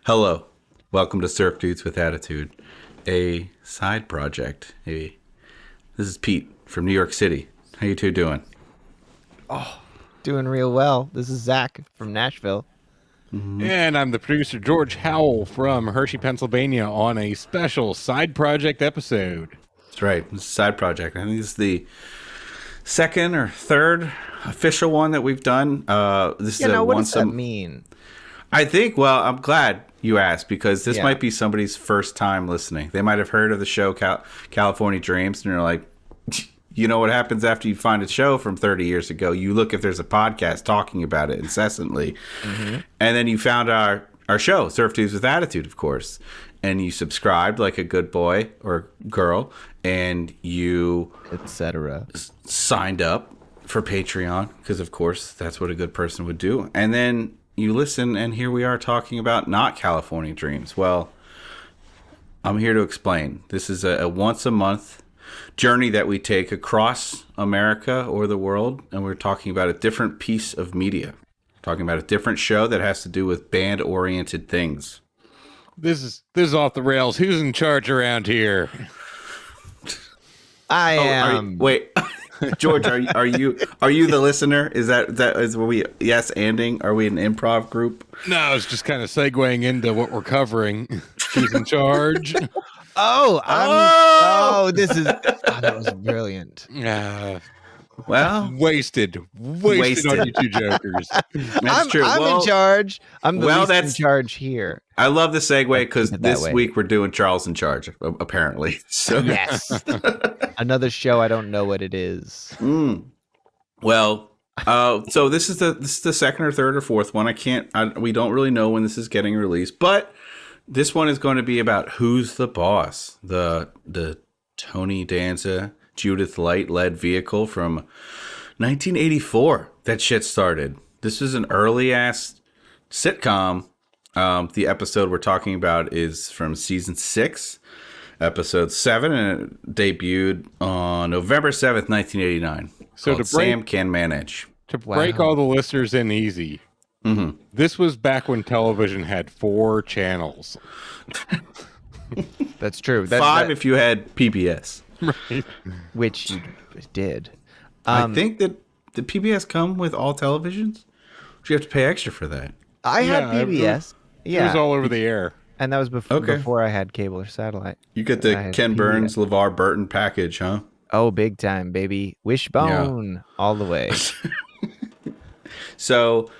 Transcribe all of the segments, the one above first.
Hello, welcome to Surf Dudes with Attitude, a side project. This is Pete from New York City. How you two doing? Oh, doing real well. This is Zach from Nashville. And I'm the producer, George Howell from Hershey, Pennsylvania, on a special side project episode. That's right, it's a side project. I think this is the second or third official one that we've done. This is what does that mean? I think, well, I'm glad you asked because this might be somebody's first time listening. They might have heard of the show California Dreams, and they're like, you know what happens after you find a show from 30 years ago? You look if there's a podcast talking about it incessantly. Mm-hmm. And then you found our show, Surf Dudes with Attitude, of course. And you subscribed like a good boy or girl, and you etc. signed up for Patreon because, of course, that's what a good person would do. And then you listen, and here we are talking about not California Dreams. Well, I'm here to explain. This is a once-a-month journey that we take across America or the world, and we're talking about a different piece of media. Talking about a different show that has to do with band-oriented things. This is off the rails. Who's in charge around here? I am. Wait, George, are you the listener? Is that we ending? Are we an improv group? No, I was just kind of segueing into what we're covering. Who's in charge? That was brilliant. Well, wasted on you two jokers. That's true. I'm in charge. I'm the least in charge here. I love the segue because this week we're doing Charles in Charge, apparently. So yes, another show. I don't know what it is. Well, so this is the second or third or fourth one. We don't really know when this is getting released, but this one is going to be about Who's the Boss, the Tony Danza, Judith Light led vehicle from 1984 that shit started. This is an early ass sitcom. The episode we're talking about is from season 6, episode 7, and it debuted on November 7th, 1989. So Sam Can Manage. To break all the listeners in easy, this was back when television had 4 channels. That's true. 5 if you had PBS. Right. Which you did. I think that the PBS come with all televisions? Do you have to pay extra for that? I had PBS. It was all over the air. And that was before I had cable or satellite. You get the Ken Burns, LeVar Burton package, huh? Oh, big time, baby. Wishbone all the way. So,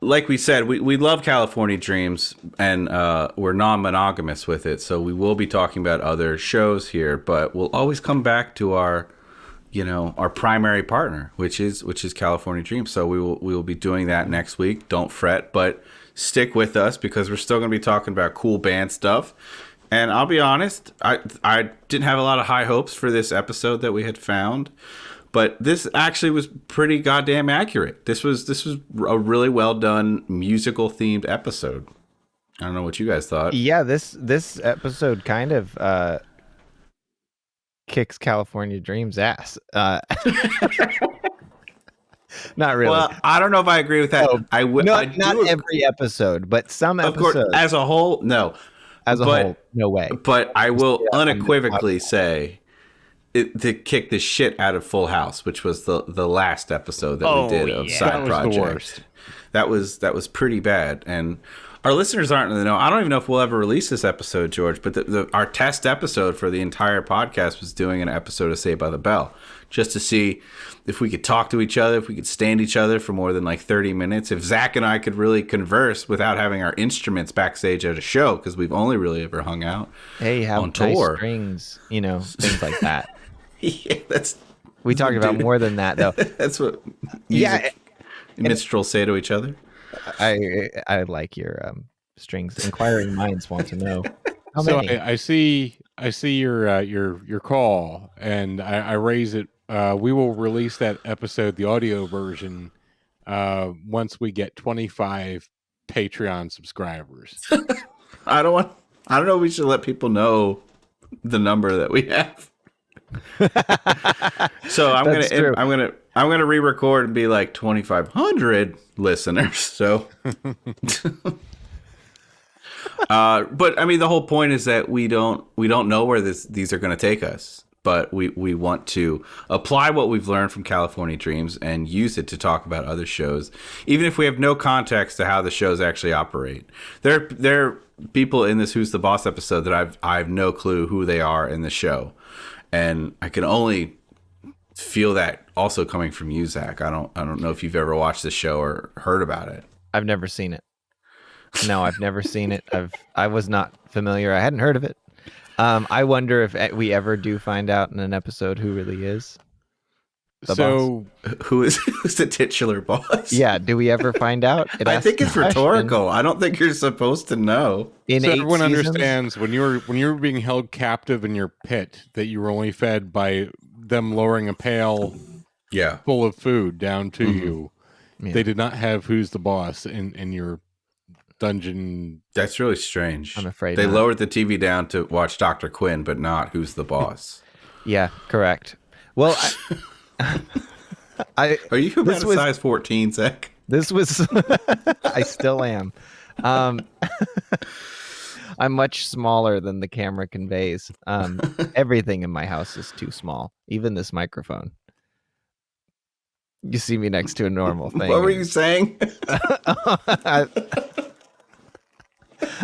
like we said, we love California Dreams, and we're non-monogamous with it. So we will be talking about other shows here, but we'll always come back to our primary partner, which is California Dreams. So we will be doing that next week. Don't fret, but stick with us because we're still going to be talking about cool band stuff. And I'll be honest, I didn't have a lot of high hopes for this episode that we had found. But this actually was pretty goddamn accurate. This was a really well done musical themed episode. I don't know what you guys thought. Yeah, this episode kind of kicks California Dreams ass. Not really. Well, I don't know if I agree with that. Not every episode, but some episodes. Of course, as a whole, no. As a whole, no way. But I will unequivocally say to kick the shit out of Full House, which was the last episode that we did of Side Project. The worst. That was pretty bad, and our listeners aren't in the know. I don't even know if we'll ever release this episode, George. But our test episode for the entire podcast was doing an episode of Saved by the Bell, just to see if we could talk to each other, if we could stand each other for more than like 30 minutes, if Zach and I could really converse without having our instruments backstage at a show, because we've only really ever hung out on tour. Nice strings, things like that. Yeah, we talked about more than that, though. That's what minstrels say to each other. I like your strings. Inquiring minds want to know how so many. I see your call, and I raise it. We will release that episode, the audio version, once we get 25 Patreon subscribers. I don't know. We should let people know the number that we have. So I'm gonna re-record and be like 2,500 listeners. So But I mean, the whole point is that we don't know where these are going to take us. But we want to apply what we've learned from California Dreams and use it to talk about other shows, even if we have no context to how the shows actually operate. There are people in this Who's the Boss episode that I have no clue who they are in the show, and I can only feel that also coming from you, Zach. I don't know if you've ever watched the show or heard about it. I've never seen it. No, I've never seen it. I was not familiar. I hadn't heard of it. I wonder if we ever do find out in an episode who really is the So Who's the titular boss? Yeah, do we ever find out? I think it's asks the question. rhetorical. I don't think you're supposed to know. In so 8 everyone seasons? understands when you're being held captive in your pit that you were only fed by them lowering a pail Yeah. full of food down to Mhm. you. Yeah. They did not have Who's the Boss in your dungeon. That's really strange. I'm afraid they not. lowered the TV down to watch Dr. Quinn, but not Who's the Boss. Yeah, correct. Well, I Are you about This a was- size 14, Zach? this was I still am. I'm much smaller than the camera conveys. Everything in my house is too small, even this microphone. You see me next to a normal thing. What were you saying?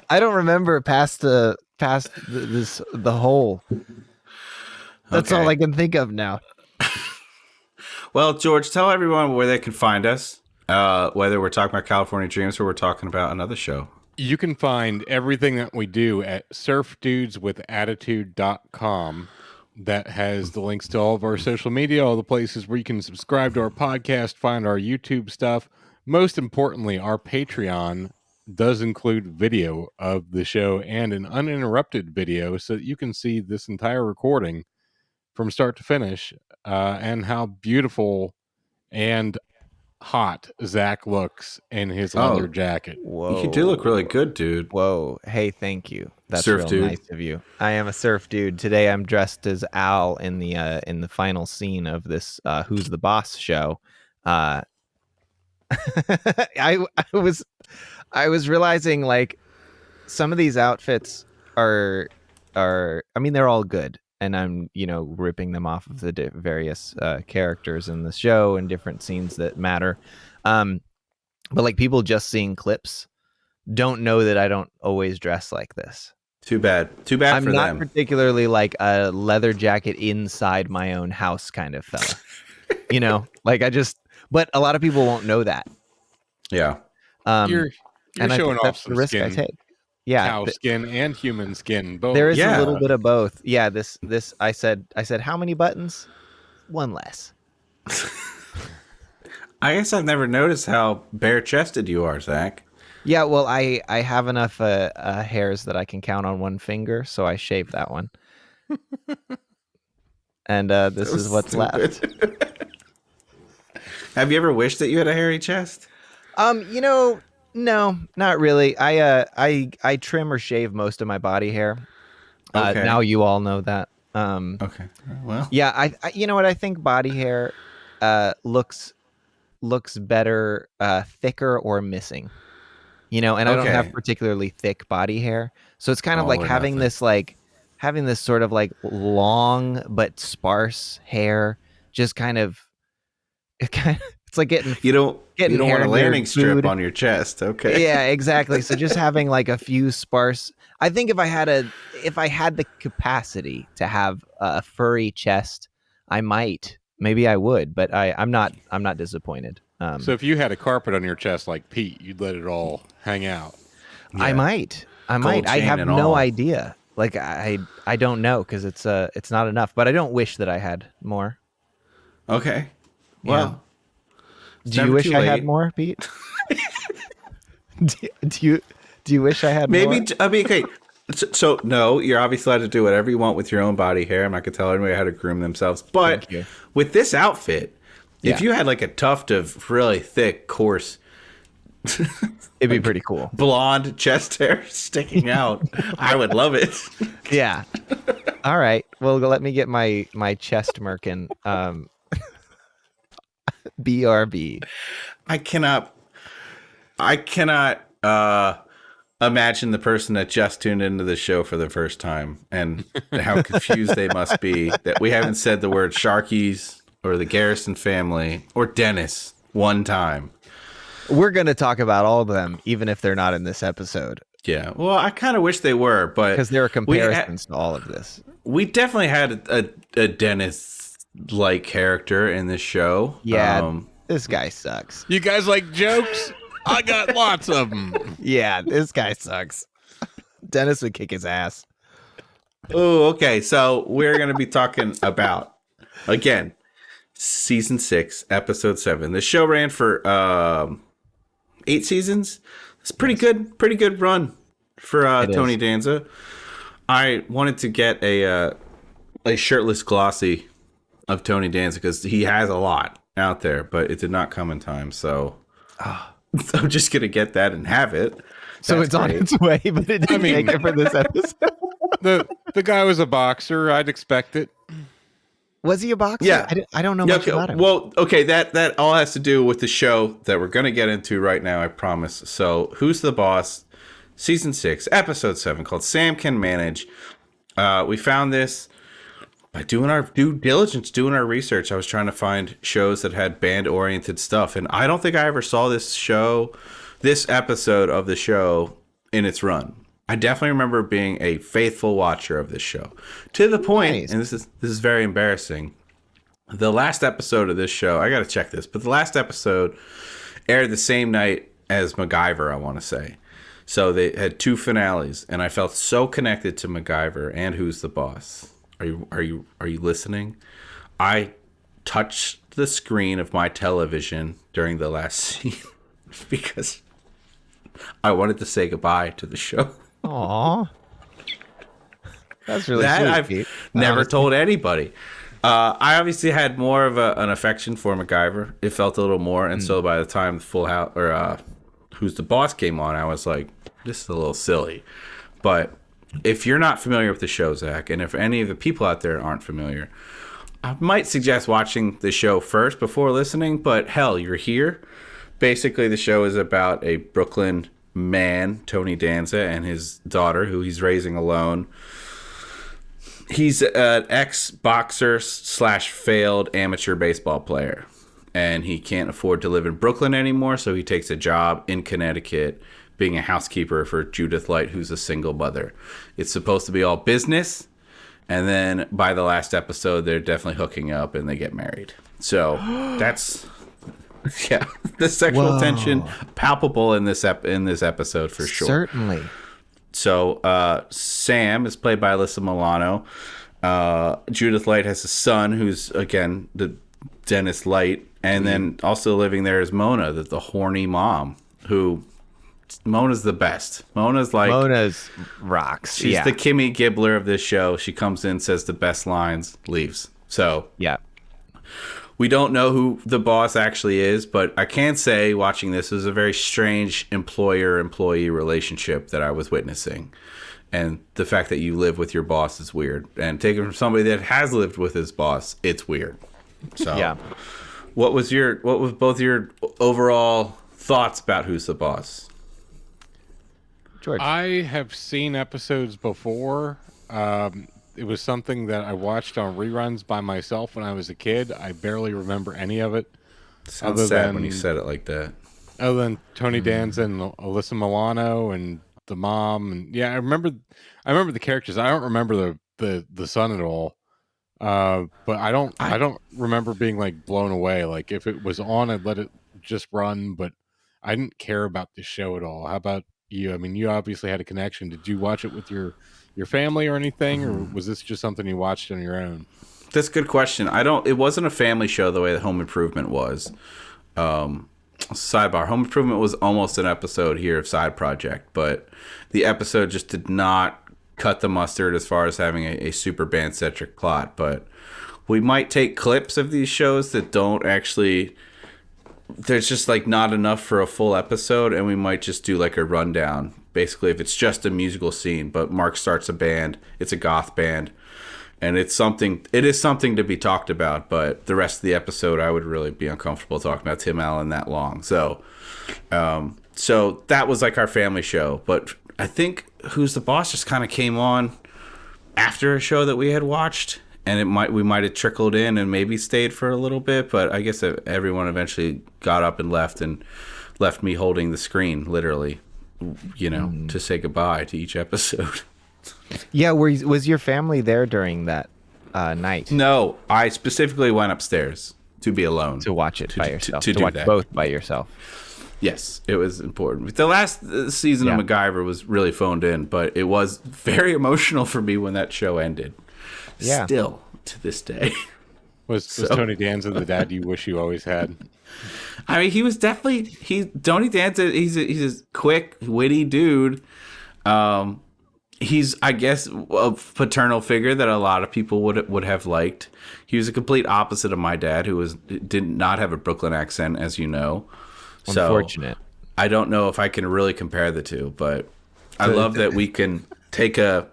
I don't remember past the whole. That's all Okay. I can think of now. Well, George, tell everyone where they can find us, whether we're talking about California Dreams or we're talking about another show. You can find everything that we do at surfdudeswithattitude.com. That has the links to all of our social media, all the places where you can subscribe to our podcast, find our YouTube stuff. Most importantly, our Patreon does include video of the show and an uninterrupted video so that you can see this entire recording from start to finish, and how beautiful and hot Zach looks in his leather jacket. Whoa. You do look really good, dude. Whoa. Hey, thank you. That's Surf real dude. nice of you. I am a surf dude. Today I'm dressed as Al in the final scene of this Who's the Boss show. I was realizing like some of these outfits are I mean they're all good, and I'm ripping them off of the various characters in the show and different scenes that matter. But like people just seeing clips don't know that I don't always dress like this. Too bad. Too bad I'm for not them. particularly like a leather jacket inside my own house kind of fella. Like but a lot of people won't know that. Yeah. You're and I showing think that's off the some risk I skin, take. Yeah, cow skin and human skin. Both. there is Yeah. a little bit of both. Yeah, this I said how many buttons? One less. I guess I've never noticed how bare-chested you are, Zach. Yeah, well, I have enough hairs that I can count on one finger, so I shave that one. And this So is what's stupid. left. Have you ever wished that you had a hairy chest? No, not really. I trim or shave most of my body hair. Okay. Now you all know that. Okay. Well, Yeah, I you know what I think body hair looks better thicker or missing. And I don't have Okay. particularly thick body hair. So it's kind of All like or having nothing. this sort of like long but sparse hair, just kind of it's like getting you don't hair want a in your landing strip food. on your chest. Okay. Yeah, exactly. So just having like a few sparse. I think if I had the capacity to have a furry chest, maybe I would, but I'm not disappointed. So if you had a carpet on your chest like Pete, you'd let it all hang out. I Yeah. might. I Gold chain have and no all. idea. Like I don't know because it's not enough. But I don't wish that I had more. Okay. Well, it's Do you never wish too I had late. more, Pete? do you wish I had Maybe more? I mean, okay. So no, you're obviously allowed to do whatever you want with your own body hair. I'm not gonna tell anybody how to groom themselves. But Thank you. with this outfit, if Yeah. you had like a tuft of really thick, coarse, It'd be pretty cool. blonde chest hair sticking out, I would love it. Yeah. All right. Well, let me get my chest merkin. BRB. I cannot imagine the person that just tuned into the show for the first time and how confused they must be that we haven't said the word Sharkies or the Garrison family or Dennis one time. We're going to talk about all of them, even if they're not in this episode, Yeah. Well, I kind of wish they were, but because there are comparisons to all of this. we definitely had a Dennis-like character in this show. Yeah, this guy sucks. You guys like jokes? I got lots of them. Yeah, this guy sucks. Dennis would kick his ass. Oh, okay. So we're going to be talking about, again, season 6, episode 7. The show ran for 8 seasons. It's pretty good run for Tony Danza. I wanted to get a shirtless glossy of Tony Danza because he has a lot out there, but it did not come in time. So I'm just going to get that and have it. So That's it's on great. its way, but it didn't make it for this episode. The guy was a boxer. I'd expect it. Was he a boxer? Yeah. I don't know Yeah, much about him. Well, okay, that all has to do with the show that we're going to get into right now, I promise. So, Who's the Boss? Season 6, episode 7, called Sam Can Manage. We found this by doing our due diligence, doing our research. I was trying to find shows that had band-oriented stuff, and I don't think I ever saw this episode of the show in its run. I definitely remember being a faithful watcher of this show, to the point, Nice. and this is very embarrassing. The last episode of this show, I got to check this, but the last episode aired the same night as MacGyver, I want to say. So they had 2 finales, and I felt so connected to MacGyver and Who's the Boss. Are you listening? I touched the screen of my television during the last scene because I wanted to say goodbye to the show. Aw. That's really That sweet, I've Pete. never Honestly. told anybody. I obviously had more of an affection for MacGyver. It felt a little more, and so by the time Full House or Who's the Boss came on, I was like, this is a little silly. But if you're not familiar with the show, Zach, and if any of the people out there aren't familiar, I might suggest watching the show first before listening. But hell, you're here. Basically, the show is about a Brooklyn man, Tony Danza, and his daughter, who he's raising alone. He's an ex-boxer / failed amateur baseball player, and he can't afford to live in Brooklyn anymore, so he takes a job in Connecticut being a housekeeper for Judith Light, who's a single mother. It's supposed to be all business, and then by the last episode, they're definitely hooking up and they get married. So that's... Yeah, the sexual tension palpable in this episode for sure. Certainly. So Sam is played by Alyssa Milano. Judith Light has a son who's, again, the Dennis Light. And then also living there is Mona, the horny mom, who Mona's the best. Mona's rocks. She's Yeah. the Kimmy Gibbler of this show. She comes in, says the best lines, leaves. So Yeah. we don't know who the boss actually is, but I can say watching this was a very strange employer-employee relationship that I was witnessing. And the fact that you live with your boss is weird. And taken from somebody that has lived with his boss, it's weird. So Yeah. what was both your overall thoughts about Who's the Boss? George. I have seen episodes before. It was something that I watched on reruns by myself when I was a kid. I barely remember any of it. Sounds Other sad than- when you said it like that. Other than Tony Danza and Alyssa Milano and the mom, and yeah, I remember the characters. I don't remember the son at all. But I don't remember being like blown away. Like if it was on, I'd let it just run. But I didn't care about the show at all. How about you? I mean, you obviously had a connection. Did you watch it with your family or anything, or was this just something you watched on your own? That's a good question. It wasn't a family show the way that Home Improvement was. Sidebar, Home Improvement was almost an episode here of Side Project, but the episode just did not cut the mustard as far as having a super band-centric plot. But we might take clips of these shows that don't actually... There's just like not enough for a full episode, and we might just do like a rundown. Basically, if it's just a musical scene, but Mark starts a band, it's a goth band, and it is something to be talked about, but the rest of the episode I would really be uncomfortable talking about Tim Allen that long. So that was like our family show, but I think Who's the Boss just kind of came on after a show that we had watched, and we might have trickled in and maybe stayed for a little bit, but I guess everyone eventually got up and left me holding the screen, literally, to say goodbye to each episode. Yeah, was your family there during that night? No, I specifically went upstairs to be alone. To watch it by yourself. To to do watch that. both by yourself. Yes, it was important. The last season of MacGyver was really phoned in, but it was very emotional for me when that show ended. Yeah. Still, to this day. Was Tony Danza the dad you wish you always had? I mean, he was definitely Tony Danza. He's a quick, witty dude. He's, I guess, a paternal figure that a lot of people would have liked. He was a complete opposite of my dad, who did not have a Brooklyn accent, as you know. Unfortunate. So I don't know if I can really compare the two, but I love that we can take a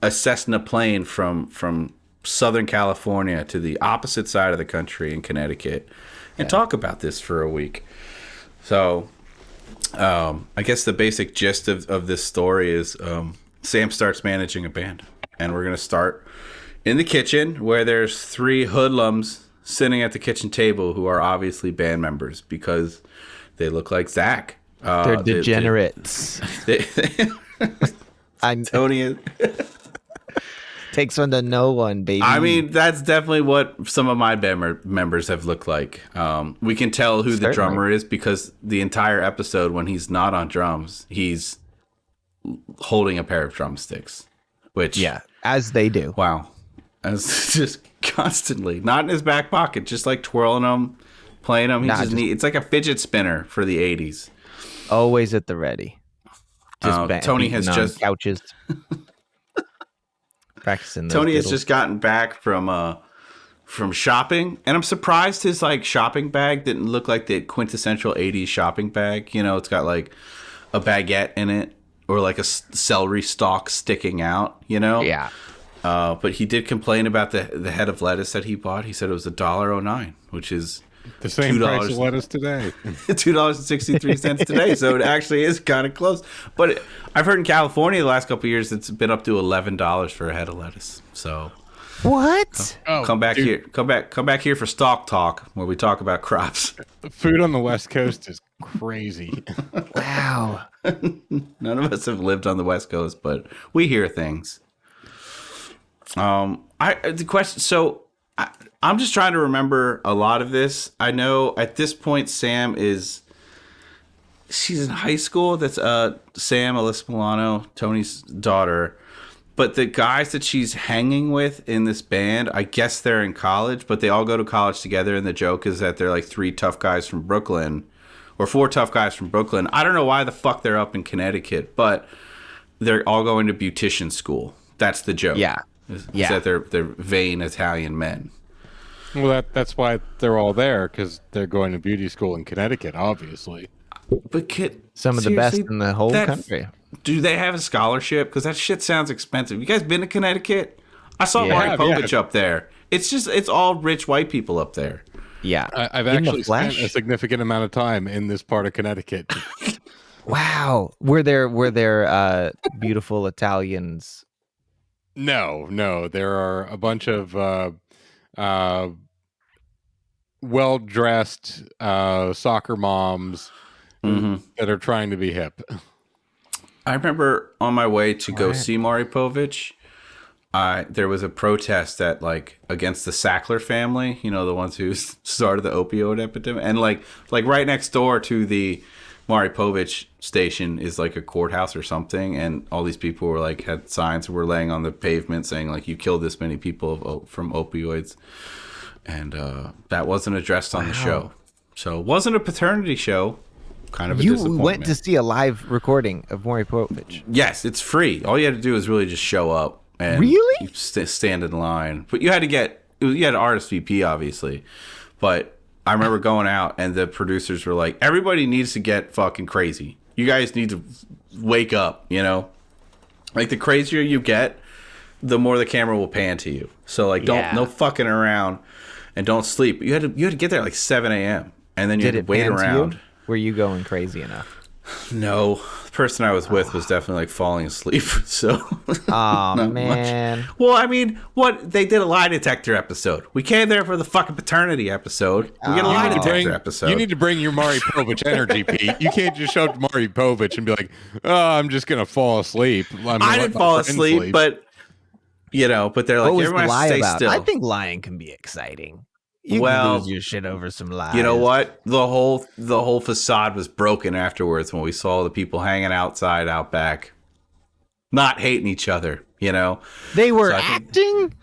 Cessna plane from Southern California to the opposite side of the country in Connecticut and talk about this for a week. So I guess the basic gist of this story is Sam starts managing a band, and we're going to start in the kitchen where there's 3 hoodlums sitting at the kitchen table who are obviously band members because they look like Zach. They're degenerates. Tony takes one to no one, baby. I mean, that's definitely what some of my band members have looked like. We can tell who the drummer is because the entire episode, when he's not on drums, he's holding a pair of drumsticks. Which, as they do. Wow, as just constantly, not in his back pocket, just like twirling them, playing them. It's like a fidget spinner for the '80s. Always at the ready. Tony has just couches. Practicing. Tony has just gotten back from shopping, and I'm surprised his shopping bag didn't look like the quintessential '80s shopping bag. It's got like a baguette in it or like a celery stalk sticking out. Yeah. But he did complain about the head of lettuce that he bought. He said it was $1.09, which is the same price as lettuce today. $2.63 today. So it actually is kind of close. But I've heard in California the last couple of years it's been up to $11 for a head of lettuce. So what? Come back here for Stalk Talk, where we talk about crops. Food on the West Coast is crazy. Wow. None of us have lived on the West Coast, but we hear things. The question. So I'm just trying to remember a lot of this. I know at this point she's in high school. That's Sam, Alyssa Milano, Tony's daughter. But the guys that she's hanging with in this band, I guess they're in college, but they all go to college together. And the joke is that they're like 3 tough guys from Brooklyn or 4 tough guys from Brooklyn. I don't know why the fuck they're up in Connecticut, but they're all going to beautician school. That's the joke. Yeah. Is that they're vain Italian men. Well, that's why they're all there, because they're going to beauty school in Connecticut, obviously. But some of the best in the whole country. Do they have a scholarship? Because that shit sounds expensive. You guys been to Connecticut? I saw Maury Povich up there. It's all rich white people up there. Yeah. I've actually spent a significant amount of time in this part of Connecticut. Wow. Were there beautiful Italians? No. There are a bunch of well-dressed soccer moms that are trying to be hip. I remember on my way to go see Maury Povich, there was a protest against the Sackler family, the ones who started the opioid epidemic, and like right next door to the Maury Povich station is like a courthouse or something, and all these people were had signs and were laying on the pavement saying you killed this many people from opioids, and that wasn't addressed on the show, so it wasn't a paternity show. Kind of a disappointment. You went to see a live recording of Maury Povich. Yes, it's free. All you had to do is really just show up and stand in line. But you had to RSVP, obviously. But I remember going out and the producers were like, everybody needs to get fucking crazy. You guys need to wake up, the crazier you get, the more the camera will pan to you. So no fucking around and don't sleep. You had to get there at 7 a.m. and then you had to wait around. Were you going crazy enough? No, person I was with was definitely like falling asleep. So Oh not man. much. Well, I mean, what they did a lie detector episode. We came there for the fucking paternity episode. We get a lie detector episode. You need to bring your Maury Povich energy, Pete. You can't just show up to Maury Povich and be like, "Oh, I'm just gonna fall asleep." I didn't fall asleep, but but they're like, What was the everyone has lie to stay about? still. I think lying can be exciting. You Well, can lose your shit over some lies. You know what? The whole facade was broken afterwards when we saw the people hanging outside out back, not hating each other. They were So I think- acting?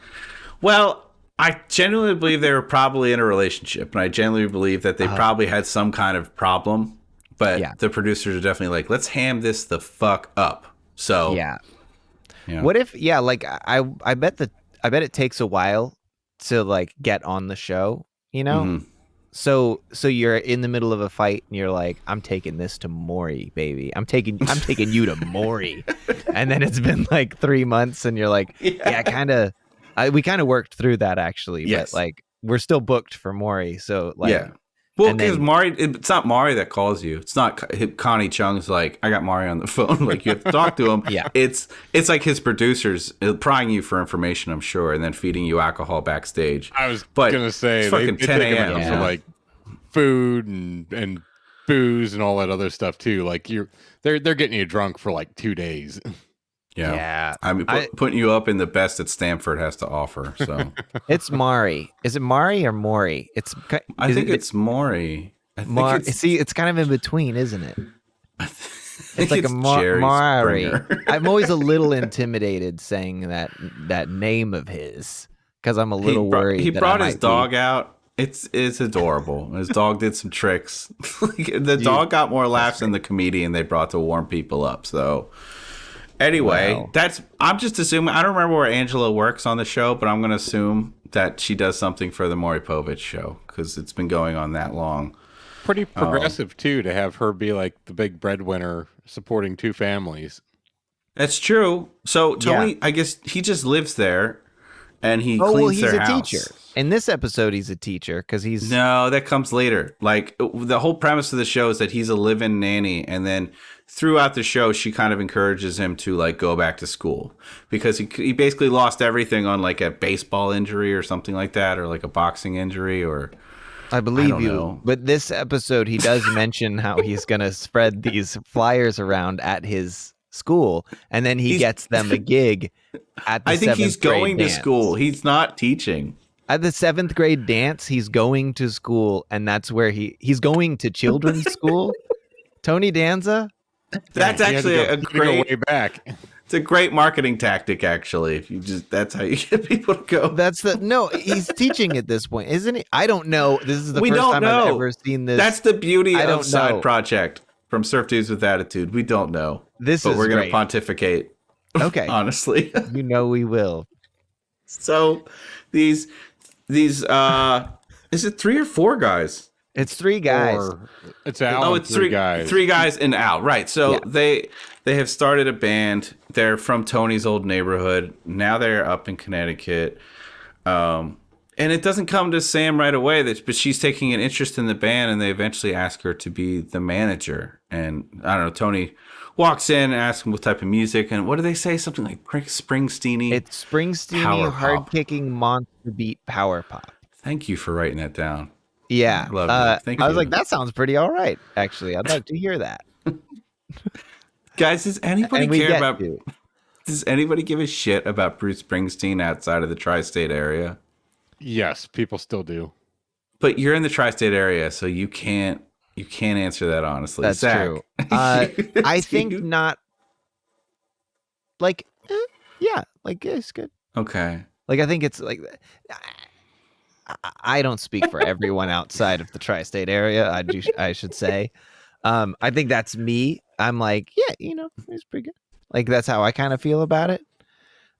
Well, I genuinely believe they were probably in a relationship, and I genuinely believe that they probably had some kind of problem. But Yeah. the producers are definitely like, let's ham this the fuck up. So Yeah. Yeah. What if like I bet it takes a while to like get on the show, Mhm. So you're in the middle of a fight and you're like, I'm taking this to Maury, baby. I'm taking you to Maury. And then it's been like 3 months and you're like, yeah, we kind of worked through that actually, Yes. but like we're still booked for Maury. So like yeah. Well, and because then- Maury, it's not Maury that calls you. It's not Connie Chung's like, I got Maury on the phone. Like, you have to talk to him. Yeah. It's like his producers prying you for information, I'm sure, and then feeding you alcohol backstage. I was But gonna say it's they fucking take 10 him a.m., out yeah. for like food and booze and all that other stuff too. Like they're getting you drunk for like 2 days. Yeah. I mean, putting you up in the best that Stanford has to offer. So it's Maury. Is it Maury or Maury? I think it's Maury. See, it's kind of in between, isn't it? It's like a Jerry Maury. Springer. I'm always a little intimidated saying that name of his because I'm a little worried. He that brought I his might dog out. It's adorable. His dog did some tricks. The dog got more laughs than the comedian they brought to warm people up. So anyway, Wow. I'm just assuming. I don't remember where Angela works on the show, but I'm going to assume that she does something for the Maury Povich show because it's been going on that long. Pretty progressive too, to have her be like the big breadwinner supporting 2 families. That's true. So Tony, I guess he just lives there, and he cleans he's their a house. teacher. In this episode, he's a teacher because he's No, that comes later. Like, the whole premise of the show is that he's a live-in nanny, and then throughout the show, she kind of encourages him to like go back to school because he basically lost everything on like a baseball injury or something like that, or like a boxing injury, or I believe don't you. know. But this episode, he does mention how he's going to spread these flyers around at his school, and then he gets them a gig at the I think he's 7th grade going to dance. school. He's not teaching. At the 7th grade dance, he's going to school, and that's where he's going to children's school. Tony Danza? That's He had to actually go- a he had to go great. way back. It's a great marketing tactic, actually. If you that's how you get people to go. No, he's teaching at this point, isn't he? I don't know. This is the We first don't time know. I've ever seen this. That's the beauty I of don't Side know. Project from Surf Dudes with Attitude. We don't know. This But is we're going to great. pontificate, Okay. honestly. You know we will. So these is it 3 or 4 guys? It's 3 guys. Or it's Al Oh, and it's 3 guys. 3 guys and Al. Right. So Yeah. they have started a band. They're from Tony's old neighborhood. Now they're up in Connecticut. And it doesn't come to Sam right away, but she's taking an interest in the band, and they eventually ask her to be the manager. And I don't know, Tony walks in and asks him what type of music, and what do they say? Something like Springsteen-y. It's Springsteen, Power pop. hard-kicking monster beat power pop. Thank you for writing that down. Yeah. Love that. Thank I was you. like, that sounds pretty all right, actually. I'd like to hear that. Guys, does anybody And we care get about? to. Does anybody give a shit about Bruce Springsteen outside of the tri-state area? Yes, people still do. But you're in the tri-state area, so you can't answer that honestly. That's Zach, true. I do think you- not. Like, yeah, like it's good. Okay. Like, I think it's like. I don't speak for everyone outside of the tri-state area. I should say. I think that's me. I'm like, yeah, it's pretty good. Like, that's how I kind of feel about it.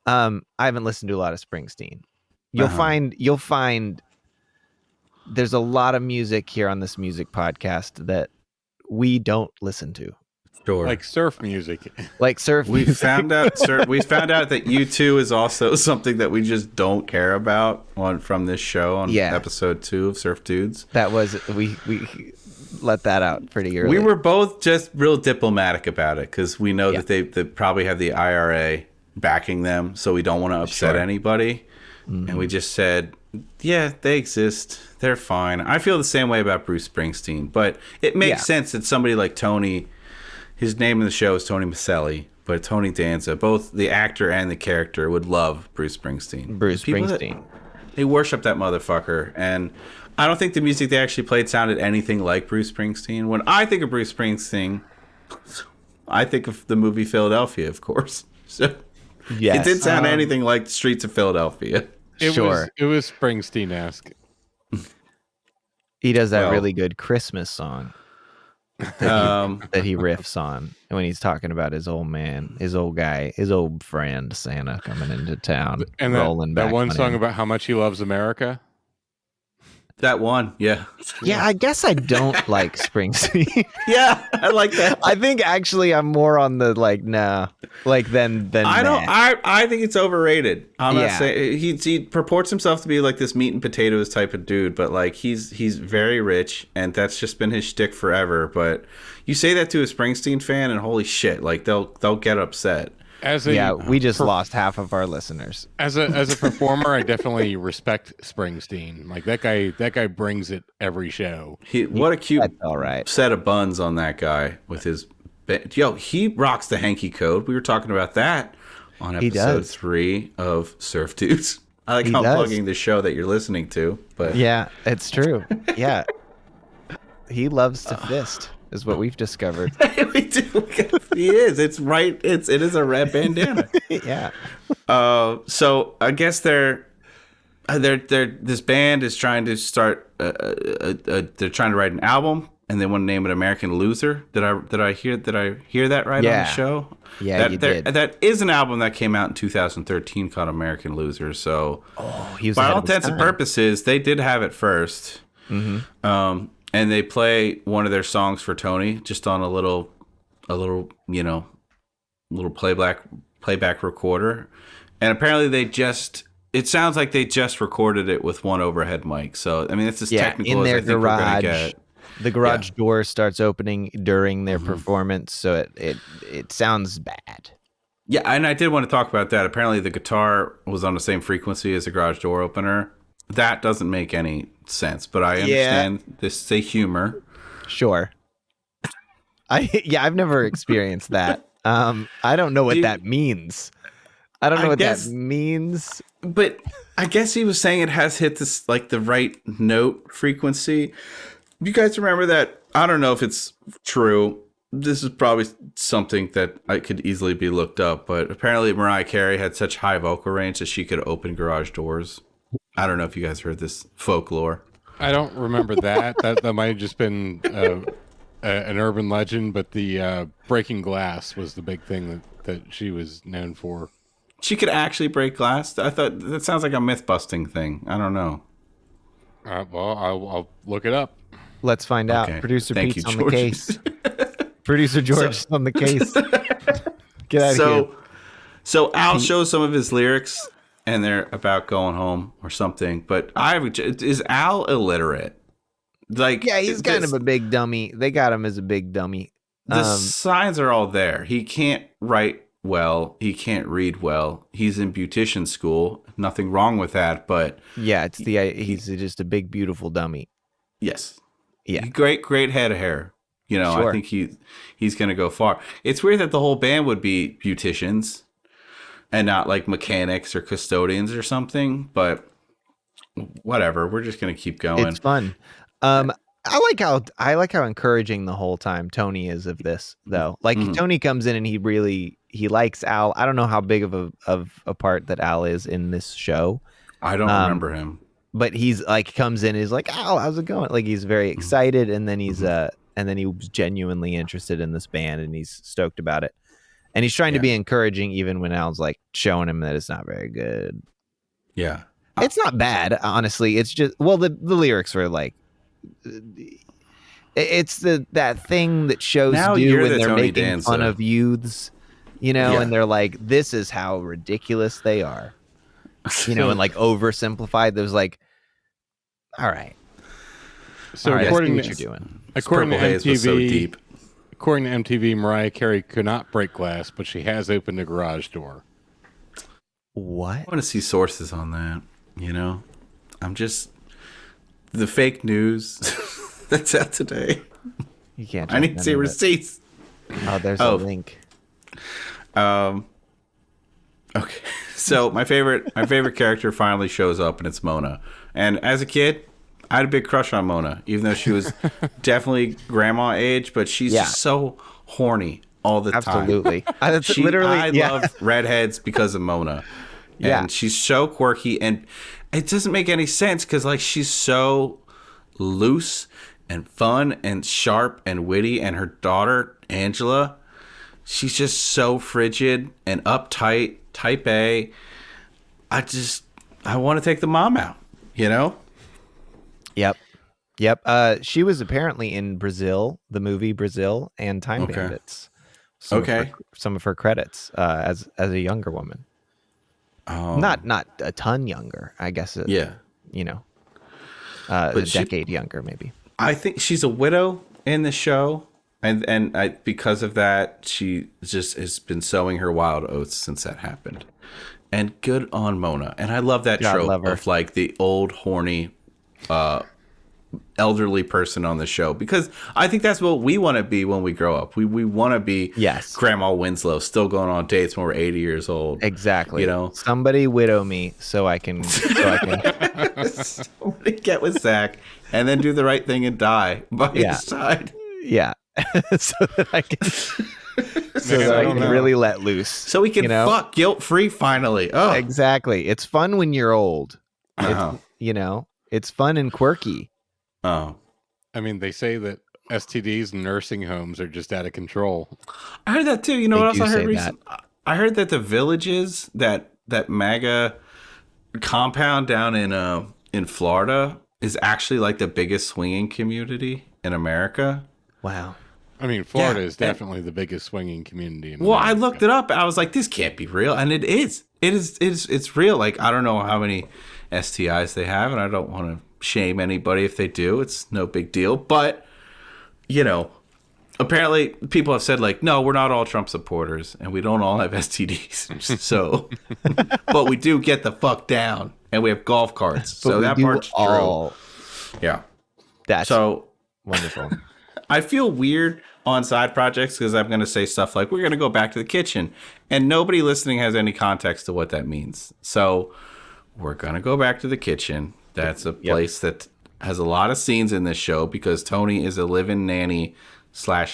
I haven't listened to a lot of Springsteen. You'll find there's a lot of music here on this music podcast that we don't listen to. Sure. Like surf music. Like surf we music. found out, sir. We found out that U2 is also something that we just don't care about from this show on Yeah. episode 2 of Surf Dudes. That was we let that out pretty early. We were both just real diplomatic about it because we know that they probably have the IRA backing them, so we don't want to upset anybody. Mm-hmm. And we just said, yeah, they exist. They're fine. I feel the same way about Bruce Springsteen, but it makes sense that somebody like Tony, his name in the show is Tony Maselli, but Tony Danza, both the actor and the character, would love Bruce Springsteen. They worship that motherfucker, and I don't think the music they actually played sounded anything like Bruce Springsteen. When I think of Bruce Springsteen, I think of the movie Philadelphia, of course. So it didn't sound anything like the streets of Philadelphia. It was Springsteen-esque. He does that really good Christmas song that he riffs on when he's talking about his old man, his old guy, his old friend Santa coming into town, and that one song about how much he loves America. That one, yeah. Yeah, I guess I don't like Springsteen. Yeah, I like that. I think actually I'm more on the than I don't. I think it's overrated. I'm not saying he purports himself to be like this meat and potatoes type of dude, but like he's very rich, and that's just been his shtick forever. But you say that to a Springsteen fan, and holy shit, like they'll get upset. We just lost half of our listeners. As a performer, I definitely respect Springsteen. Like that guy brings it every show. What a cute set of buns on that guy with his. He rocks the hanky code. We were talking about that on episode 3 of Surf Dudes. I like how I'm plugging the show that you're listening to, but yeah, it's true. Yeah, he loves to fist. Is what we've discovered. We do. He is. It's right. It is a red bandana. Yeah. So I guess they're this band is trying to start. They're trying to write an album, and they want to name it American Loser. Did I hear that right on the show? Yeah, you did. That is an album that came out in 2013 called American Loser. So he was by all intents and purposes, they did have it first. Mm-hmm. And they play one of their songs for Tony just on a little playback recorder. And apparently it sounds like they just recorded it with one overhead mic. So, I mean, it's as technical in their as I think garage, we're going to get. The garage door starts opening during their performance, so it sounds bad. Yeah, and I did want to talk about that. Apparently the guitar was on the same frequency as the garage door opener. That doesn't make any sense, but I understand this is a humor. Sure. I've never experienced that. I don't know what that means. I don't know what that means. But I guess he was saying it has hit this like the right note frequency. You guys remember that? I don't know if it's true. This is probably something that I could easily be looked up, but apparently Mariah Carey had such high vocal range that she could open garage doors. I don't know if you guys heard this folklore. I don't remember that. that might have just been an urban legend, but the breaking glass was the big thing that she was known for. She could actually break glass? I thought that sounds like a myth-busting thing. I don't know. Well, I'll look it up. Let's find out. Producer Pete's on the case. Producer George's on the case. Get out of here. So Al shows some of his lyrics, and they're about going home or something. But is Al illiterate? Like, yeah, he's kind of a big dummy. They got him as a big dummy. The signs are all there. He can't write well. He can't read well. He's in beautician school. Nothing wrong with that. But yeah, he's just a big, beautiful dummy. Yes. Yeah. Great head of hair. You know, sure. I think he's going to go far. It's weird that the whole band would be beauticians and not like mechanics or custodians or something, but whatever. We're just going to keep going. It's fun. I like how encouraging the whole time Tony is of this, though. Like Tony comes in and he likes Al. I don't know how big of a part that Al is in this show. I don't remember him. But he's like comes in and is like, Al, how's it going? Like he's very excited, and then he's and then he was genuinely interested in this band, and he's stoked about it. And he's trying to be encouraging even when Al's like showing him that it's not very good. Yeah. It's not bad, honestly. It's just, well, the lyrics were like, it's that thing that shows now do when they're Tony making Danza. fun of youths, you know, and they're like, this is how ridiculous they are, you know, and like oversimplified. There's like, all right. So All right, I see according what to you're doing. according to Purple Haze was so MTV, deep. according to MTV, Mariah Carey could not break glass, but she has opened a garage door. What? I want to see sources on that. I'm just the fake news that's out today. You can't. I trust need to none see of it. receipts. Oh, there's Oh. a link. Okay, so my favorite character finally shows up, and it's Mona. And as a kid, I had a big crush on Mona, even though she was definitely grandma age, but she's Yeah. just so horny all the time. Absolutely. That's literally. I Yeah. love redheads because of Mona. Yeah. And she's so quirky, and it doesn't make any sense because like she's so loose and fun and sharp and witty, and her daughter Angela, she's just so frigid and uptight, type A. I want to take the mom out, Yep. She was apparently in Brazil, the movie Brazil, and Time Okay. Bandits. Okay. Some of her credits as a younger woman. Oh, Not a ton younger, I guess. yeah. A But decade younger, maybe. I think she's a widow in the show, and because of that, she just has been sowing her wild oats since that happened. And good on Mona. And I love that God trope love her. of like the old horny elderly person on the show, because I think that's what we want to be when we grow up. We want to be Yes. Grandma Winslow, still going on dates when we're 80 years old. Exactly. You know? Somebody widow me so I can. Somebody get with Zach and then do the right thing and die by Yeah. his side. Yeah. So that I can. So Man, that I I don't can know. really let loose. So we can fuck guilt free finally. Oh, Exactly. It's fun when you're old. Uh-huh. It's fun and quirky. Oh. I mean, they say that STDs in nursing homes are just out of control. I heard that too. You know They what else do I heard say recently? I heard that the Villages, that MAGA compound down in Florida, is actually like the biggest swinging community in America. Wow. I mean, Florida Yeah, is definitely the biggest swinging community. In Well, I America. looked it up. I was like, this can't be real, and it is. It's real. Like, I don't know how many STIs they have, and I don't want to shame anybody if they do. It's no big deal. But apparently people have said like, no, we're not all Trump supporters, and we don't all have STDs. So, but we do get the fuck down, and we have golf carts. So we that do part's all. true. Yeah. That's So wonderful. I feel weird on side projects because I'm going to say stuff like, we're going to go back to the kitchen, and nobody listening has any context to what that means. So we're going to go back to the kitchen. That's a place that has a lot of scenes in this show because Tony is a live-in nanny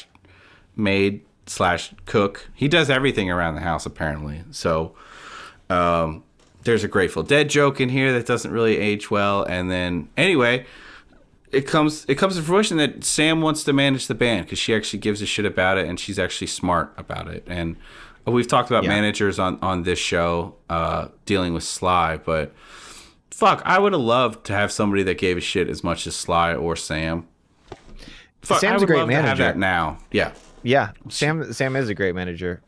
/ maid / cook. He does everything around the house, apparently. So there's a Grateful Dead joke in here that doesn't really age well. And then, anyway, it comes to fruition that Sam wants to manage the band because she actually gives a shit about it, and she's actually smart about it. And we've talked about managers on this show dealing with Sly, but fuck, I would have loved to have somebody that gave a shit as much as Sly or Sam. Fuck, Sam's I a would great love to have manager. that now. Yeah. Yeah. Sam is a great manager.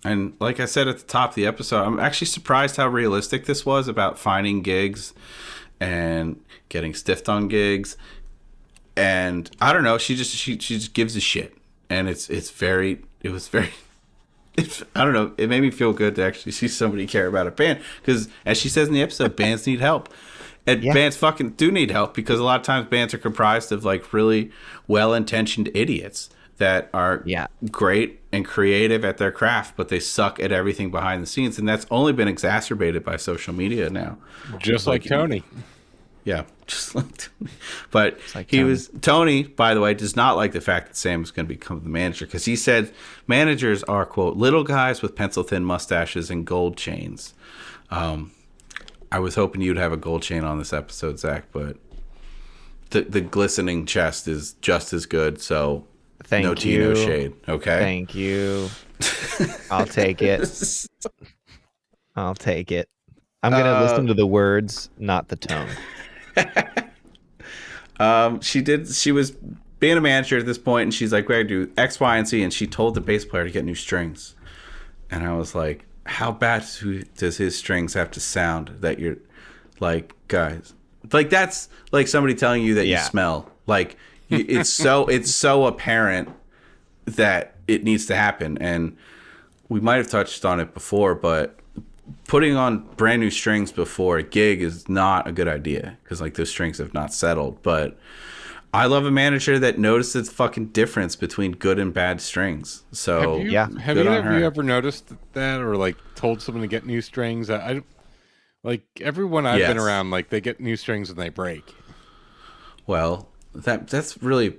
And like I said at the top of the episode, I'm actually surprised how realistic this was about finding gigs and getting stiffed on gigs. And I don't know, she just gives a shit. And it was very I don't know, it made me feel good to actually see somebody care about a band, because as she says in the episode, bands need help. And bands fucking do need help, because a lot of times bands are comprised of like really well-intentioned idiots that are great and creative at their craft, but they suck at everything behind the scenes. And that's only been exacerbated by social media now. Just like Tony. Yeah, just like Tony. But like Tony, by the way, does not like the fact that Sam is going to become the manager, because he said managers are, quote, little guys with pencil-thin mustaches and gold chains. I was hoping you'd have a gold chain on this episode, Zach, but the glistening chest is just as good, so Thank no you. tea, no shade. Okay? Thank you. I'll take it. I'll take it. I'm going to listen to the words, not the tone. She was being a manager at this point, and she's like, we gotta do X, Y, and Z, and she told the bass player to get new strings. And I was like, how bad does his strings have to sound that you're like, guys, like that's like somebody telling you that you smell Like it's so apparent that it needs to happen. And we might have touched on it before, but putting on brand new strings before a gig is not a good idea because like those strings have not settled. But I love a manager that notices the fucking difference between good and bad strings. So Have good either on of you her. ever noticed that, or like told someone to get new strings? I like everyone I've been Yes. around, like they get new strings and they break. Well, that's really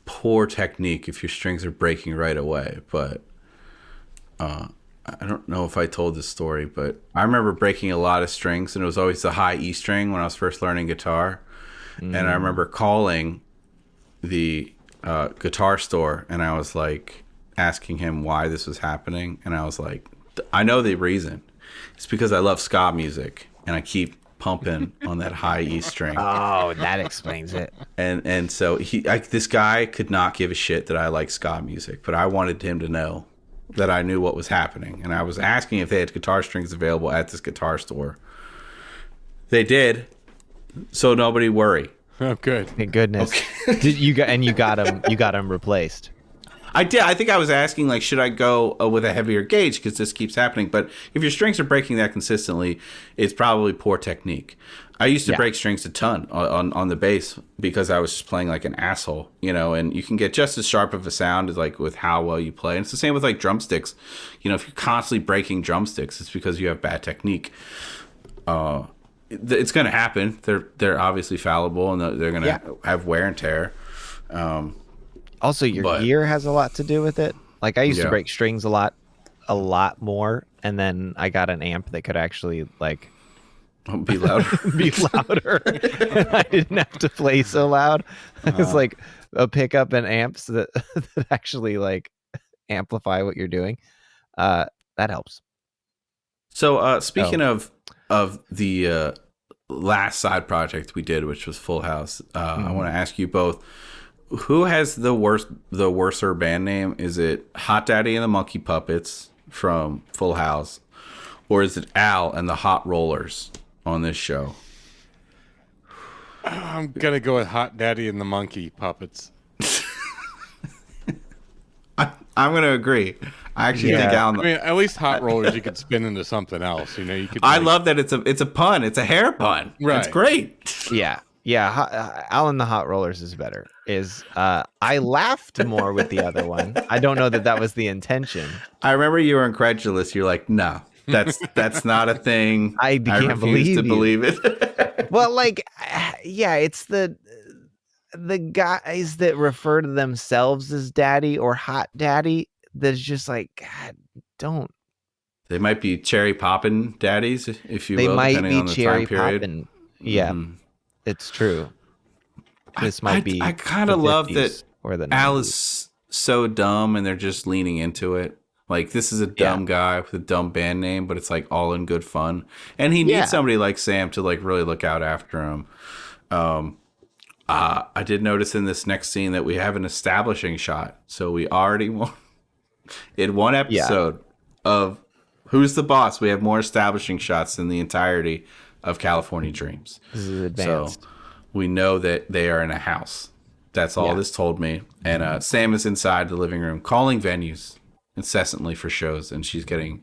poor technique if your strings are breaking right away. But I don't know if I told this story, but I remember breaking a lot of strings, and it was always the high E string when I was first learning guitar. And I remember calling the guitar store, and I was like asking him why this was happening, and I was like, I know the reason. It's because I love ska music, and I keep pumping on that high E string. Oh, that explains it. And so this guy could not give a shit that I like ska music, but I wanted him to know that I knew what was happening, and I was asking if they had guitar strings available at this guitar store. They did, so nobody worry. Oh, good. Thank goodness. Did you got him replaced? I did. I think I was asking, like, should I go with a heavier gauge because this keeps happening? But if your strings are breaking that consistently, it's probably poor technique. I used to break strings a ton on the bass because I was just playing like an asshole, you know. And you can get just as sharp of a sound as like with how well you play. And it's the same with like drumsticks. You know, if you're constantly breaking drumsticks, it's because you have bad technique. It's going to happen. They're obviously fallible, and they're going to have wear and tear. Also, your gear has a lot to do with it. Like I used to break strings a lot more, and then I got an amp that could actually like Be louder. be louder. And I didn't have to play so loud. It's like a pickup and amps that actually like amplify what you're doing. That helps. So speaking of the last side project we did, which was Full House, I want to ask you both: who has the worser band name? Is it Hot Daddy and the Monkey Puppets from Full House, or is it Al and the Hot Rollers on this show? I'm gonna go with Hot Daddy and the Monkey Puppets. I'm gonna agree. I actually think Al. I mean, at least Hot Rollers you could spin into something else. You know, you could. I love that it's a pun. It's a hair pun. Right. It's great. Yeah. Alan the Hot Rollers is better. I laughed more with the other one. I don't know that was the intention. I remember you were incredulous. You're like, no, that's not a thing. I can't refuse to believe believe it. Well, like, yeah, it's the guys that refer to themselves as daddy or hot daddy that's just like, God, don't. They might be cherry poppin' daddies, if you They will, might depending be on the cherry time period. poppin'. Yeah, it's true. This might be. I kind the of love 50s that or the Al 90s. is so dumb and they're just leaning into it. Like, this is a dumb guy with a dumb band name, but it's like all in good fun. And he needs somebody like Sam to like really look out after him. I did notice in this next scene that we have an establishing shot. So we already in one episode of Who's the Boss, we have more establishing shots than the entirety of California Dreams. This is advanced. So we know that they are in a house. That's all this told me. And Sam is inside the living room calling venues incessantly for shows, and she's getting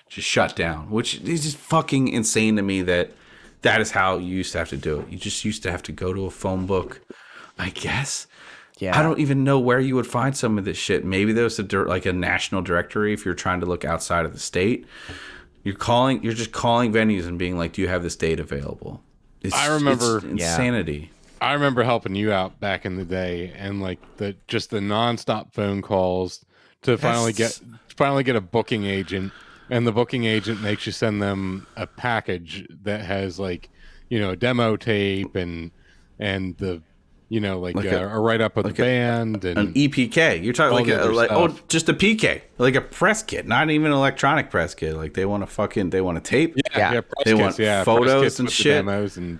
just shut down, which is just fucking insane to me that is how you used to have to do it. You just used to have to go to a phone book, I guess. Yeah. I don't even know where you would find some of this shit. Maybe there's like a national directory if you're trying to look outside of the state. You're just calling venues and being like, do you have this date available? I remember- it's insanity. I remember helping you out back in the day, and like the nonstop phone calls to finally get a booking agent, and the booking agent makes you send them a package that has like, you know, a demo tape and the, you know, like a write up of the band and An EPK. You're talking all like the other stuff. just a PK, like a press kit, not even an electronic press kit. Like they want a tape. Yeah. press They kits, want press photos kits and with the shit. demos and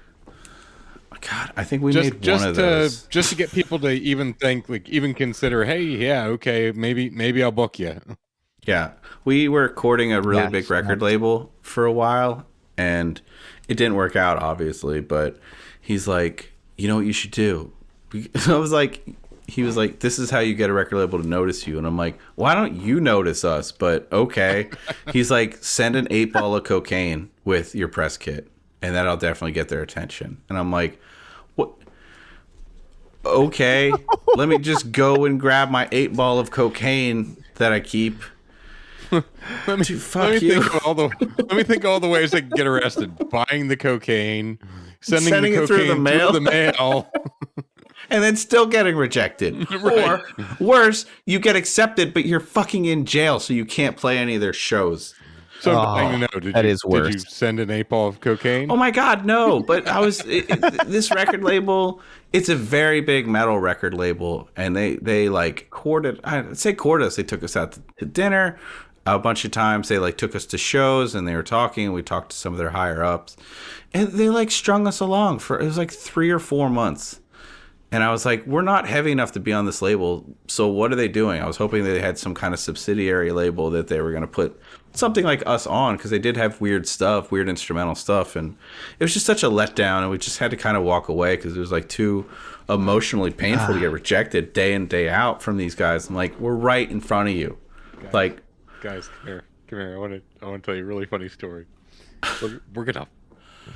God, I think we made one of to those. just to get people to even think, like even consider, hey, yeah, okay, maybe I'll book you. Yeah, we were courting a really Yeah, big sure. record label for a while, and it didn't work out, obviously. But he's like, you know what you should do? I was like, he was like, this is how you get a record label to notice you. And I'm like, why don't you notice us? But okay. He's like, send an 8-ball of cocaine with your press kit, and that'll definitely get their attention. And I'm like, what? Okay, let me just go and grab my 8-ball of cocaine that I keep. Let me think of all the ways they can get arrested: buying the cocaine, sending it through the mail. And then still getting rejected. Right. Or worse, you get accepted, but you're fucking in jail, so you can't play any of their shows. So I'm dying to know, did you send an 8-ball of cocaine? Oh my God, no. But I was this record label, it's a very big metal record label, and they like courted us. They took us out to dinner a bunch of times. They like took us to shows, and they were talking, and we talked to some of their higher ups. And they like strung us along for, it was like 3 or 4 months. And I was like, we're not heavy enough to be on this label. So what are they doing? I was hoping they had some kind of subsidiary label that they were going to put something like us on, because they did have weird stuff, weird instrumental stuff. And it was just such a letdown. And we just had to kind of walk away because it was like too emotionally painful to get rejected day in, day out from these guys. I'm like, we're right in front of you. Guys, come here. I want to tell you a really funny story. We're going to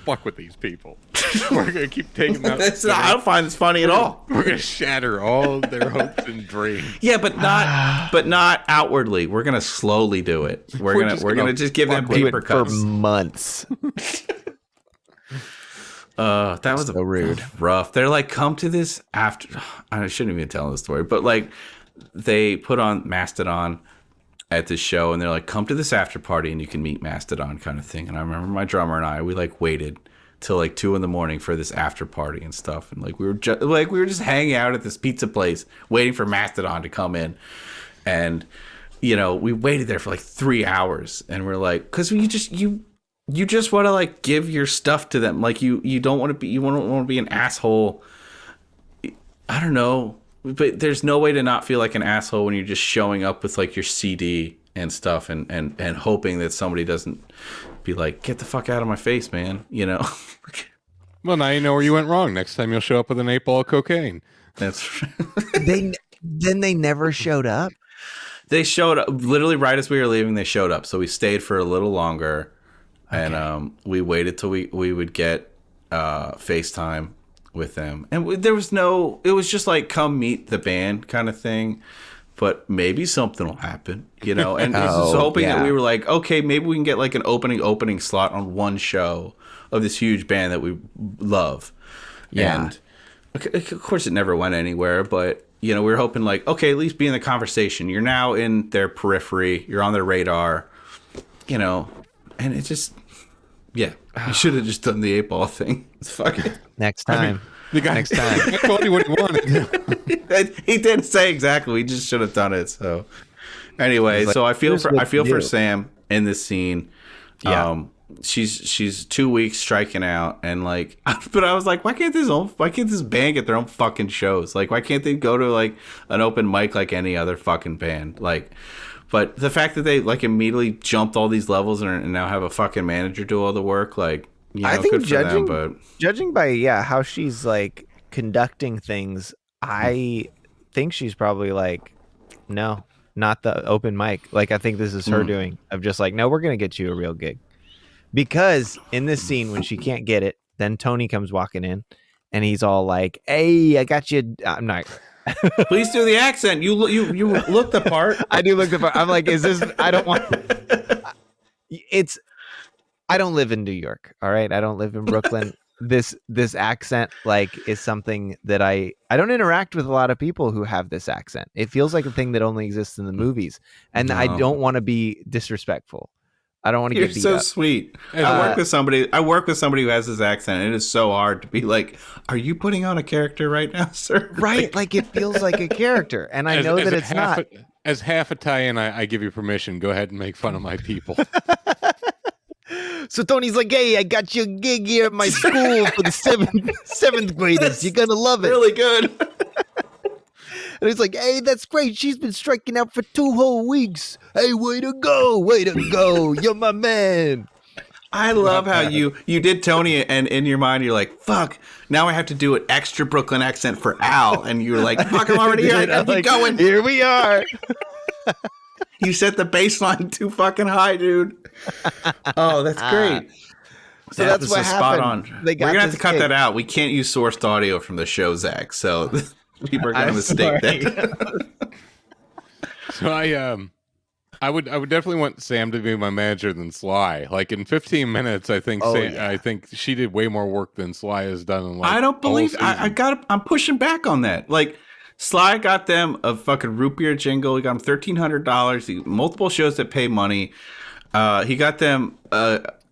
fuck with these people. We're gonna keep taking them out. I don't find this funny at all. We're gonna shatter all their hopes and dreams. Yeah, but not outwardly. We're gonna slowly do it. We're gonna just give them paper cuts for months. That was so rude. Rough. They're like, come to this after. I shouldn't even tell the story, but like they put on Mastodon at this show, and they're like, come to this after party and you can meet Mastodon, kind of thing. And I remember my drummer and we like waited till like 2 a.m. for this after party and stuff, and like we were just hanging out at this pizza place waiting for Mastodon to come in. And we waited there for like 3 hours, and we're like, because you just want to like give your stuff to them, like you don't want to be an asshole. I don't know. But there's no way to not feel like an asshole when you're just showing up with like your CD and stuff, and hoping that somebody doesn't be like, get the fuck out of my face, man. Well, now you know where you went wrong. Next time you'll show up with an 8-ball of cocaine. That's They never showed up. They showed up literally right as we were leaving. They showed up, so we stayed for a little longer, and we waited till we would get FaceTime with them, and it was just like, come meet the band kind of thing, but maybe something will happen, and just hoping that we were like, okay, maybe we can get like an opening slot on one show of this huge band that we love. And of course it never went anywhere, but we were hoping like, okay, at least be in the conversation. You're now in their periphery, you're on their radar, and it just you should have just done the 8-ball thing. It's fucking next time. Next time. I told you what he wanted. He didn't say exactly. We just should have done it. So anyway, so I feel for Sam in this scene. Yeah. She's 2 weeks striking out, and like, but I was like, why can't this band get their own fucking shows? Like, why can't they go to like an open mic like any other fucking band? Like, but the fact that they like immediately jumped all these levels and now have a fucking manager do all the work, like, I think good for them, but judging by how she's like conducting things, I think she's probably like, no, not the open mic. Like, I think this is her doing of just like, no, we're gonna get you a real gig. Because in this scene, when she can't get it, then Tony comes walking in, and he's all like, "Hey, I got you." I'm not. Please do the accent. You look the part. I do look the part. I'm like, is this? I don't want. It's. I don't live in New York. All right, I don't live in Brooklyn. This accent like is something that I don't interact with a lot of people who have this accent. It feels like a thing that only exists in the movies, and I don't want to be disrespectful. I don't want to get beat up. You're so sweet. I work with somebody who has this accent, and it is so hard to be like, are you putting on a character right now, sir? Right, like it feels like a character, and I know that it's not. As half Italian, I give you permission. Go ahead and make fun of my people. So Tony's like, "Hey, I got you a gig here at my school for the seventh graders. You're gonna love it." Really good. And he's like, "Hey, that's great. She's been striking out for 2 whole weeks. Hey, way to go. You're my man." I love how you did Tony, and in your mind you're like, "Fuck! Now I have to do an extra Brooklyn accent for Al," and you were like, "Fuck! I'm already here. I Dude, I'm gotta keep going." Here we are. You set the baseline too fucking high, dude. Oh, that's great. So that's what was spot happened. on. They We're got gonna have to this cut gig. that out. We can't use sourced audio from the show, Zach. So people are gonna I'm mistake sorry. that. So I would definitely want Sam to be my manager than Sly. Like in 15 minutes, I think Oh, yeah. I think she did way more work than Sly has done in like I don't the whole believe season. I'm pushing back on that. Like Sly got them a fucking root beer jingle. He got them $1,300. Multiple shows that pay money. He got them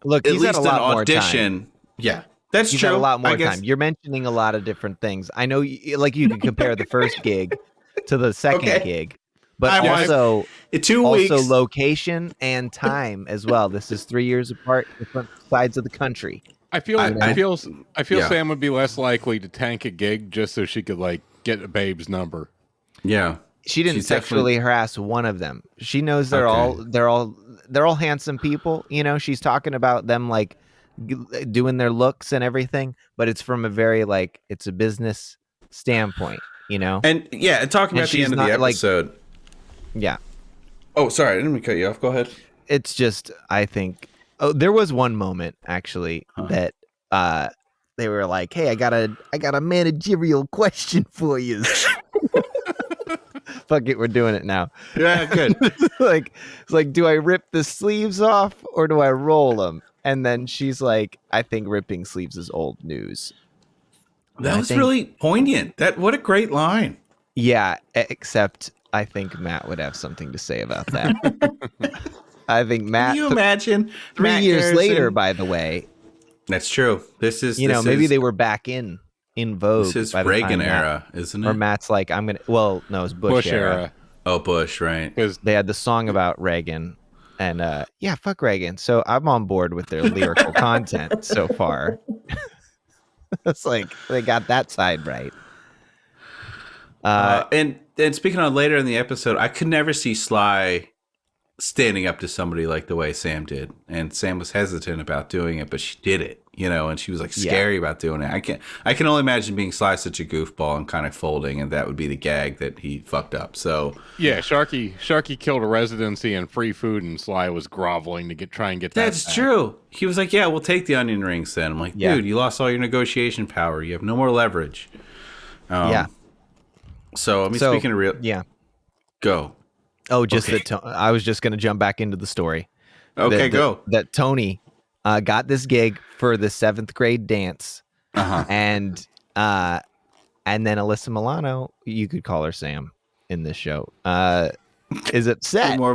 Look, at he's had least a an lot more time. audition. Yeah, that's He's true. had a lot I more guess. time. You're mentioning a lot of different things. I know, like you can compare the first gig to the second Okay. gig, but I was- also In 2 weeks. location and time as well. This is 3 years apart, different sides of the country. I feel yeah. Sam would be less likely to tank a gig just so she could like get a babe's number. Yeah. She didn't She's sexually definitely- harass one of them. She knows they're Okay. all handsome people. You know, she's talking about them like doing their looks and everything, but it's from a very like it's a business standpoint. You know, And yeah, talking And about the she's end of the not, like- episode. yeah. Oh, sorry, I didn't mean to cut you off. Go ahead. It's just I think there was one moment actually that they were like, "Hey, I got a managerial question for you." Fuck it, we're doing it now. Yeah, good. It's like, do I rip the sleeves off or do I roll them? And then she's like, I think ripping sleeves is old news. That I was think- really poignant. What a great line. Yeah, except I think Matt would have something to say about that. I think Matt, Can you imagine 3 Matt years Garrison- later, by the way, That's true. This is maybe they were back in vogue. This is by the Reagan time Matt- era, isn't Or it? Matt's like, I'm gonna. Well, no, it's Bush era. Oh, Bush, right? Because They had the song about Reagan, and yeah, fuck Reagan. So I'm on board with their lyrical content so far. It's like they got that side right. And speaking on later in the episode, I could never see Sly standing up to somebody like the way Sam did, and Sam was hesitant about doing it, but she did it, and she was like scary about doing it. I can only imagine being Sly such a goofball and kind of folding, and that would be the gag that he fucked up. So yeah, Sharky killed a residency and free food, and Sly was groveling to try and get that. that's back. true. He was like, "Yeah, we'll take the onion rings." Then I'm like, Yeah. "Dude, you lost all your negotiation power. You have no more leverage." Yeah. So I mean, So, speaking of real, Yeah. go. Oh, just Okay. that. I was just gonna jump back into the story. Okay, go. That Tony got this gig for the 7th grade dance, Uh-huh. and then Alyssa Milano, you could call her Sam in this show, is upset. You're more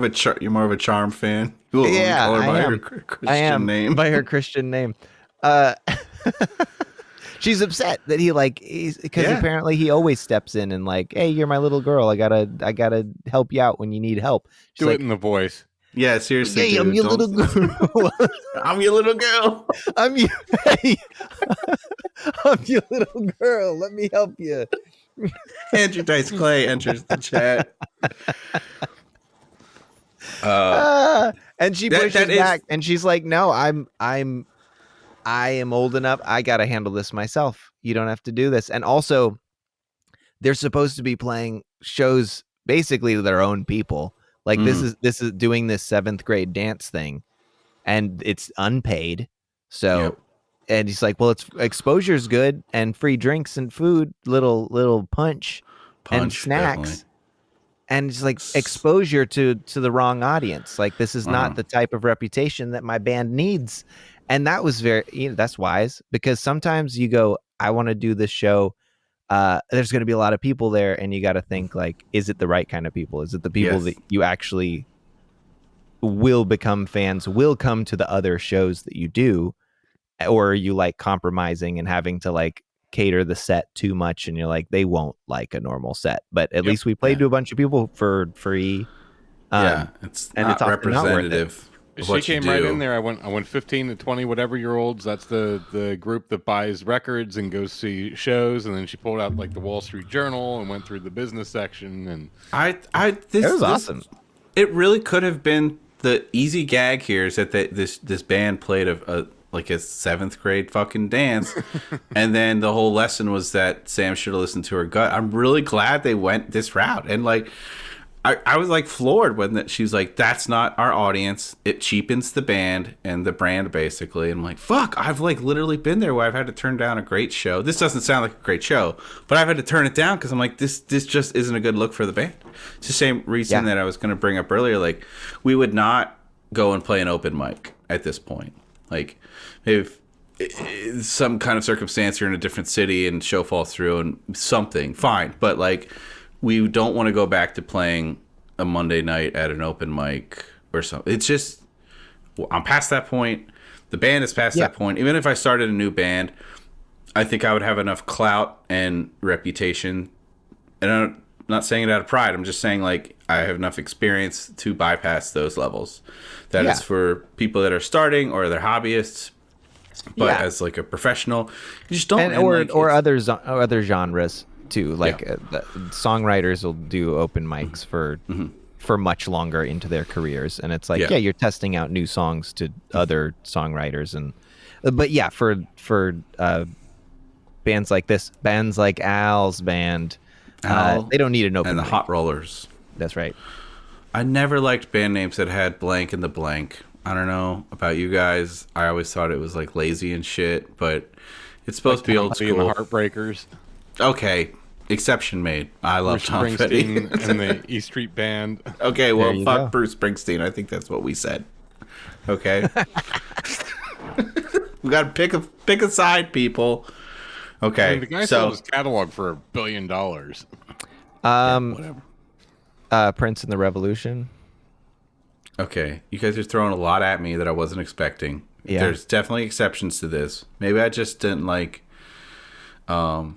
of a Charm fan. Ooh, Yeah, call her I by am. her Christian I am name. by her Christian name. She's upset that because Yeah. apparently he always steps in and like, hey, you're my little girl. I gotta help you out when you need help. She's Do like, it in the voice. Yeah, seriously. hey, I'm dude, your don't- little girl. I'm your little girl. I'm your, hey, I'm your little girl. Let me help you. Andrew Dice Clay enters the chat. And she that pushes is- back, and she's like, "No, I am old enough. I got to handle this myself. You don't have to do this." And also, they're supposed to be playing shows basically to their own people. Like this is doing this 7th grade dance thing, and it's unpaid. So, Yep. and he's like, "Well, it's exposure's good and free drinks and food, little punch and Punch, snacks." definitely. And it's like exposure to the wrong audience. Like this is Uh-huh. not the type of reputation that my band needs. And that was that's wise, because sometimes you go, I want to do this show. There's going to be a lot of people there, and you got to think like, is it the right kind of people? Is it the people Yes. that you actually will become fans, will come to the other shows that you do, or are you like compromising and having to like cater the set too much, and you're like, they won't like a normal set, but at least we played to a bunch of people for free. Yeah, it's and not it's often not worth it. representative. of She what you came right do. in there. I went 15 to 20 whatever year olds. That's the group that buys records and goes see shows. And then she pulled out like the Wall Street Journal and went through the business section. And This It was awesome. It really could have been the easy gag here is that this band played a like a 7th grade fucking dance, and then the whole lesson was that Sam should have listened to her gut. I'm really glad they went this route, and like I was like floored when she was like, "That's not our audience. It cheapens the band and the brand, basically." And I'm like, "Fuck!" I've like literally been there where I've had to turn down a great show. This doesn't sound like a great show, but I've had to turn it down because I'm like, this just isn't a good look for the band. It's the same reason that I was going to bring up earlier. Like, we would not go and play an open mic at this point. Like, if some kind of circumstance you're in a different city and show falls through and something, fine, but like, we don't want to go back to playing a Monday night at an open mic or something. It's just, I'm past that point. The band is past that point. Even if I started a new band, I think I would have enough clout and reputation. And I'm not saying it out of pride. I'm just saying, like, I have enough experience to bypass those levels. That is for people that are starting or they're hobbyists. But as like a professional, you just don't. Or other genres too. Like the songwriters will do open mics for much longer into their careers, and it's like you're testing out new songs to other songwriters, and but for bands like this, bands like Al's band, they don't need an open and the mic. Hot Rollers. That's right. I never liked band names that had blank in the blank. I don't know about you guys. I always thought it was like lazy and shit, but it's supposed to be old school. The Heartbreakers. Okay, exception made. I love Bruce Tom Petty Springsteen and the E Street Band. Okay, well, fuck go. Bruce Springsteen. I think that's what we said. Okay, we got to pick a side, people. Okay, I mean, the guy sold his catalog for $1 billion. Whatever. Prince and the Revolution. Okay, you guys are throwing a lot at me that I wasn't expecting. Yeah. There's definitely exceptions to this. Maybe I just didn't like. Nope,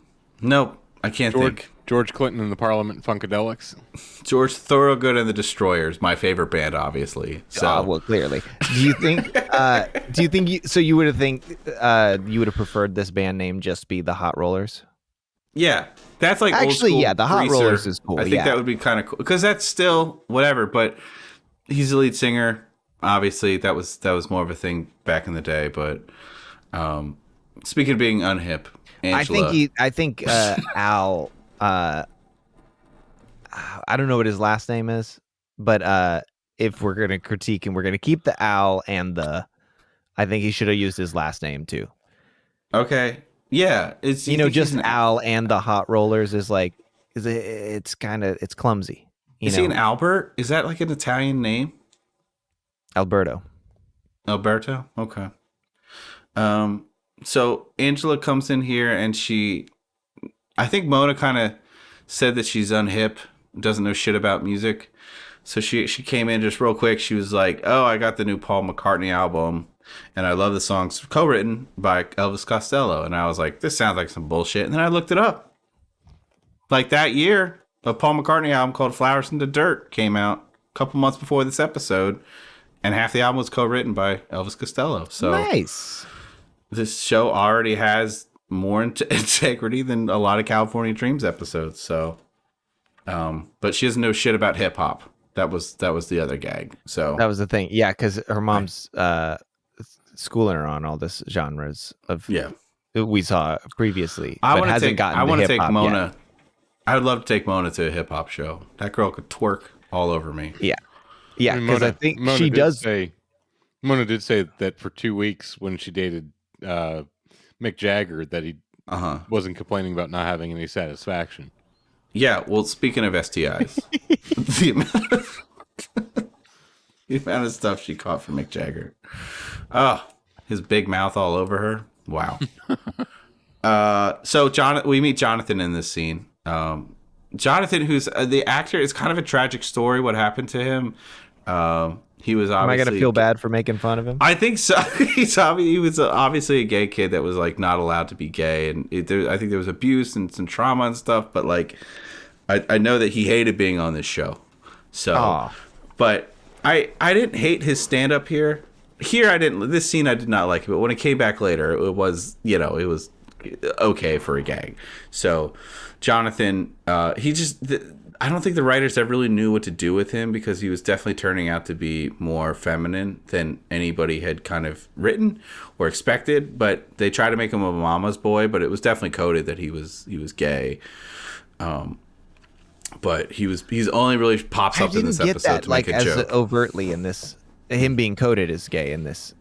I can't think. George Clinton and the Parliament Funkadelics. George Thorogood and the Destroyers, my favorite band, obviously. So Well, clearly. Do you think? You would have preferred this band name just be the Hot Rollers? yeah, that's like old Actually, school yeah, the Hot Greaser. Rollers is cool. I think that would be kind of cool because that's still whatever. But he's the lead singer. Obviously, that was more of a thing back in the day. But speaking of being unhip, Angela, I think Al. I don't know what his last name is, but if we're gonna critique and we're gonna keep the Al and I think he should have used his last name too. Okay, yeah, it's just Al and the Hot Rollers is like it's clumsy. Is he an Albert? Is that like an Italian name? Alberto. Okay. So Angela comes in here and I think Mona kind of said that she's unhip, doesn't know shit about music. So she came in just real quick. She was like, "Oh, I got the new Paul McCartney album, and I love the songs co-written by Elvis Costello." And I was like, "This sounds like some bullshit." And then I looked it up. Like that year, a Paul McCartney album called "Flowers in the Dirt" came out a couple months before this episode, and half the album was co-written by Elvis Costello. So nice. This show already has more integrity than a lot of California Dreams episodes. So, but she doesn't know shit about hip hop. That was the other gag. So that was the thing. Yeah, because her mom's schooling her on all this genres of we saw previously. I want to take Mona. Yet. I would love to take Mona to a hip hop show. That girl could twerk all over me. Yeah, because I think Mona she does. Mona did say that for 2 weeks when she dated Mick Jagger that he wasn't complaining about not having any satisfaction. Yeah, well, speaking of STIs, the amount of stuff she caught from Mick Jagger. Oh, his big mouth all over her. Wow. So we meet Jonathan in this scene. Jonathan, who's the actor, it's kind of a tragic story what happened to him. He was obviously. Am I gonna feel bad for making fun of him? I think so. He was obviously a gay kid that was like not allowed to be gay, and I think there was abuse and some trauma and stuff. But like, I know that he hated being on this show. So, but I didn't hate his stand up here. Here I didn't. This scene I did not like, but when it came back later, it was okay for a gag. So Jonathan, I don't think the writers ever really knew what to do with him because he was definitely turning out to be more feminine than anybody had kind of written or expected. But they tried to make him a mama's boy, but it was definitely coded that he was gay. But he's only really pops up in this episode to make a joke. Overtly in this, him being coded as gay in this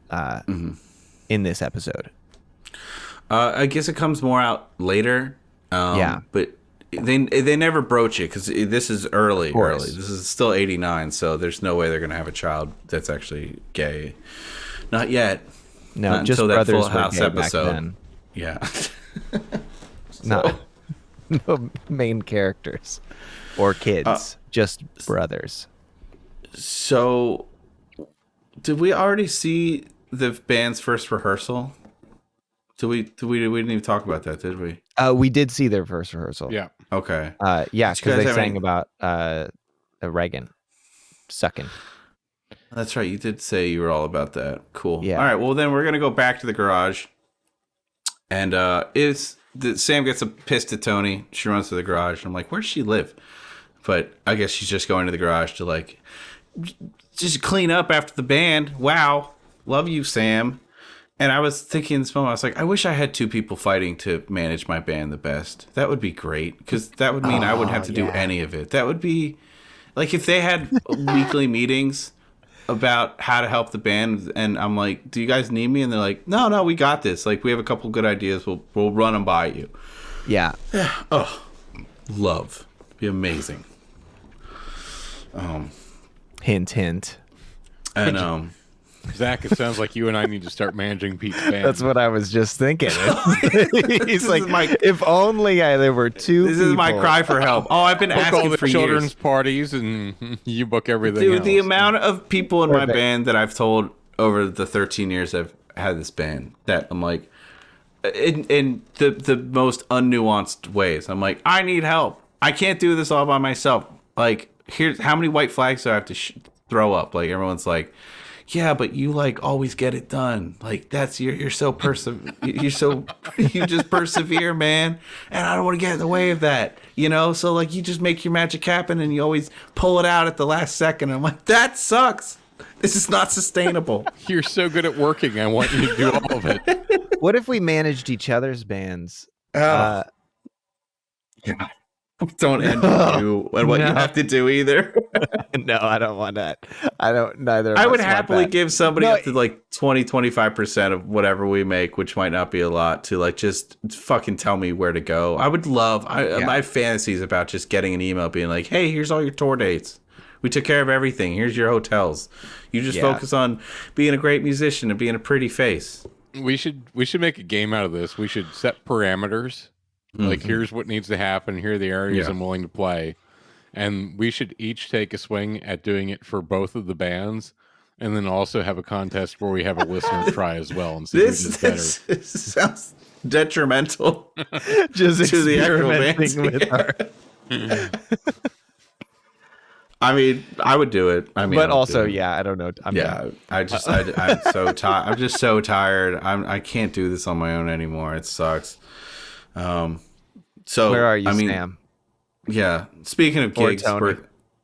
in this episode. I guess it comes more out later. But they never broach it because this is early. This is still 89, so there's no way they're gonna have a child that's actually gay. Not yet. No, not just until that brothers Full House were gay episode. back then. Yeah. No main characters or kids, just brothers. So, did we already see the band's first rehearsal? We didn't even talk about that, did we? We did see their first rehearsal. Yeah. Okay. Yeah, because they sang about Reagan sucking. That's right. You did say you were all about that. Cool. Yeah. All right. Well, then we're gonna go back to the garage, and Sam gets pissed at Tony. She runs to the garage. And I'm like, where does she live? But I guess she's just going to the garage to like just clean up after the band. Wow. Love you, Sam. And I was thinking in this moment, I was like, I wish I had two people fighting to manage my band the best. That would be great because that would mean I wouldn't have to do any of it. That would be like if they had weekly meetings about how to help the band, and I'm like, do you guys need me? And they're like, no, we got this. Like, we have a couple good ideas. We'll run them by you. Yeah. Oh, love. Be amazing. Hint, hint. And Zach, it sounds like you and I need to start managing Pete's band. That's what I was just thinking. He's like, if only there were two. This is my cry for help. Oh, I've been book asking all the for children's years. parties, and you book everything. Dude, else. the amount of people in my Perfect. band that I've told over the 13 years I've had this band that I'm like, in the most unnuanced ways, I'm like, I need help. I can't do this all by myself. Like, here's how many white flags do I have to throw up? Like, everyone's like, yeah, but you like always get it done. Like that's you're so you just persevere, man. And I don't want to get in the way of that, you know. So like you just make your magic happen, and you always pull it out at the last second. I'm like, that sucks. This is not sustainable. You're so good at working. I want you to do all of it. What if we managed each other's bands? God. Don't envy you and what you have to do either. No, I don't want that. I don't. Neither. Of I us would want happily that. give somebody No, up to like 20-25% of whatever we make, which might not be a lot, to like just fucking tell me where to go. I would love. I have fantasies about just getting an email being like, "Hey, here's all your tour dates. We took care of everything. Here's your hotels. You just focus on being a great musician and being a pretty face." We should make a game out of this. We should set parameters. Like, here's what needs to happen. Here are the areas I'm willing to play. And we should each take a swing at doing it for both of the bands. And then also have a contest where we have a listener try as well and see who does better. This sounds detrimental Just to the actual experimenting bands. with our. I mean, I would do it. I mean, But also, I don't know. I'm I'm so tired. I'm just so tired. I can't do this on my own anymore. It sucks. So Where are you, I mean, Sam? Yeah. Speaking of Or gigs, Tony.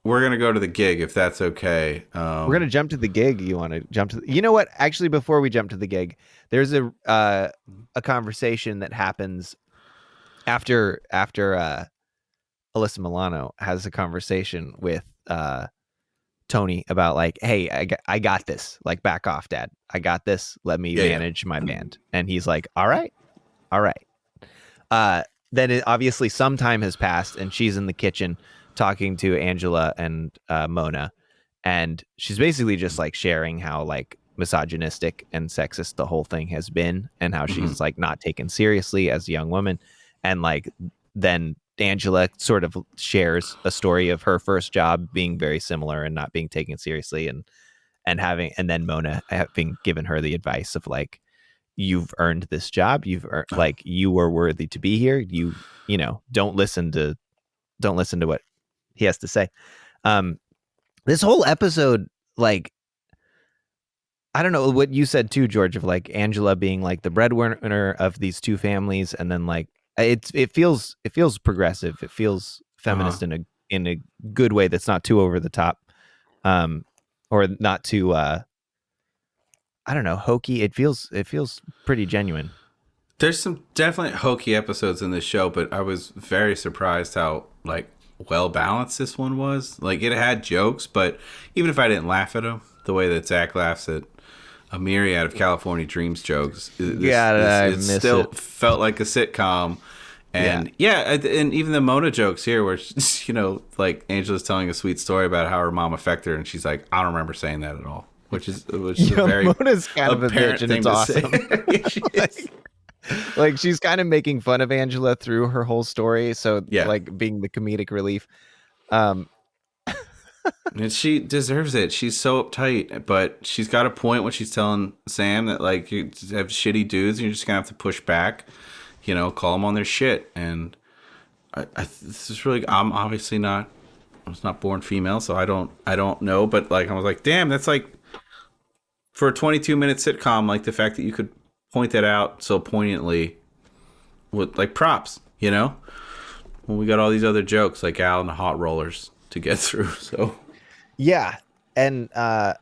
we're gonna go to the gig if that's okay. We're gonna jump to the gig. You want to jump to? You know what? Actually, before we jump to the gig, there's a conversation that happens after Alyssa Milano has a conversation with Tony about like, hey, I got this. Like, back off, Dad. I got this. Let me manage my band. And he's like, all right. Then obviously some time has passed, and she's in the kitchen talking to Angela and Mona, and she's basically just like sharing how like misogynistic and sexist the whole thing has been, and how she's like not taken seriously as a young woman. And like then Angela sort of shares a story of her first job being very similar and not being taken seriously, and then Mona having given her the advice of like, you've earned this job, you've earned, like, you were worthy to be here, you know, don't listen to what he has to say. This whole episode, like, I don't know what you said too, George, of like Angela being like the breadwinner of these two families, and then like it feels progressive. It feels Uh-huh. feminist in a good way that's not too over the top, um, or not too I don't know, hokey. It feels pretty genuine. There's some definitely hokey episodes in this show, but I was very surprised how like well balanced this one was. Like it had jokes, but even if I didn't laugh at them, the way that Zach laughs at a myriad of California Dreams jokes, God, I it miss still it. felt like a sitcom. Yeah. And yeah, and even the Mona jokes here, where she's, like Angela's telling a sweet story about how her mom affected her, and she's like, "I don't remember saying that at all," which is a Yeah, very Mona's kind of a bitch, apparent and thing it's to say. awesome. Yeah, she is. Like she's kind of making fun of Angela through her whole story, so Yeah. like being the comedic relief. Um, And she deserves it. She's so uptight, but she's got a point when she's telling Sam that like you just have shitty dudes, and you're just gonna have to push back. Call them on their shit. And this is really. I'm obviously not. I was not born female, so I don't know. But like I was like, damn, that's like for a 22-minute sitcom. Like the fact that you could point that out so poignantly with like props. When we got all these other jokes like Al and the hot rollers to get through. So. yeah, and I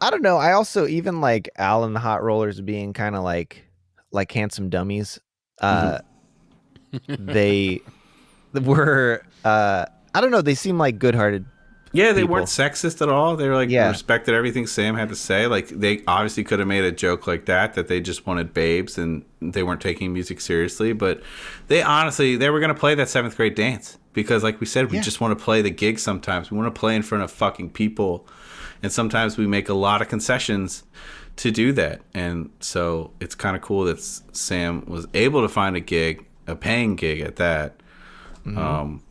don't know. I also even like Al and the Hot Rollers being kind of like handsome dummies. Uh, they were I don't know. They seem like good-hearted Yeah, they weren't people. sexist at all. They were like Yeah, respected everything Sam had to say. Like they obviously could have made a joke like that they just wanted babes and they weren't taking music seriously. But they were gonna play that seventh grade dance because, like we said, we Yeah. just want to play the gig. Sometimes we want to play in front of fucking people, and sometimes we make a lot of concessions to do that. And so it's kind of cool that Sam was able to find a gig, a paying gig at that. Mhm.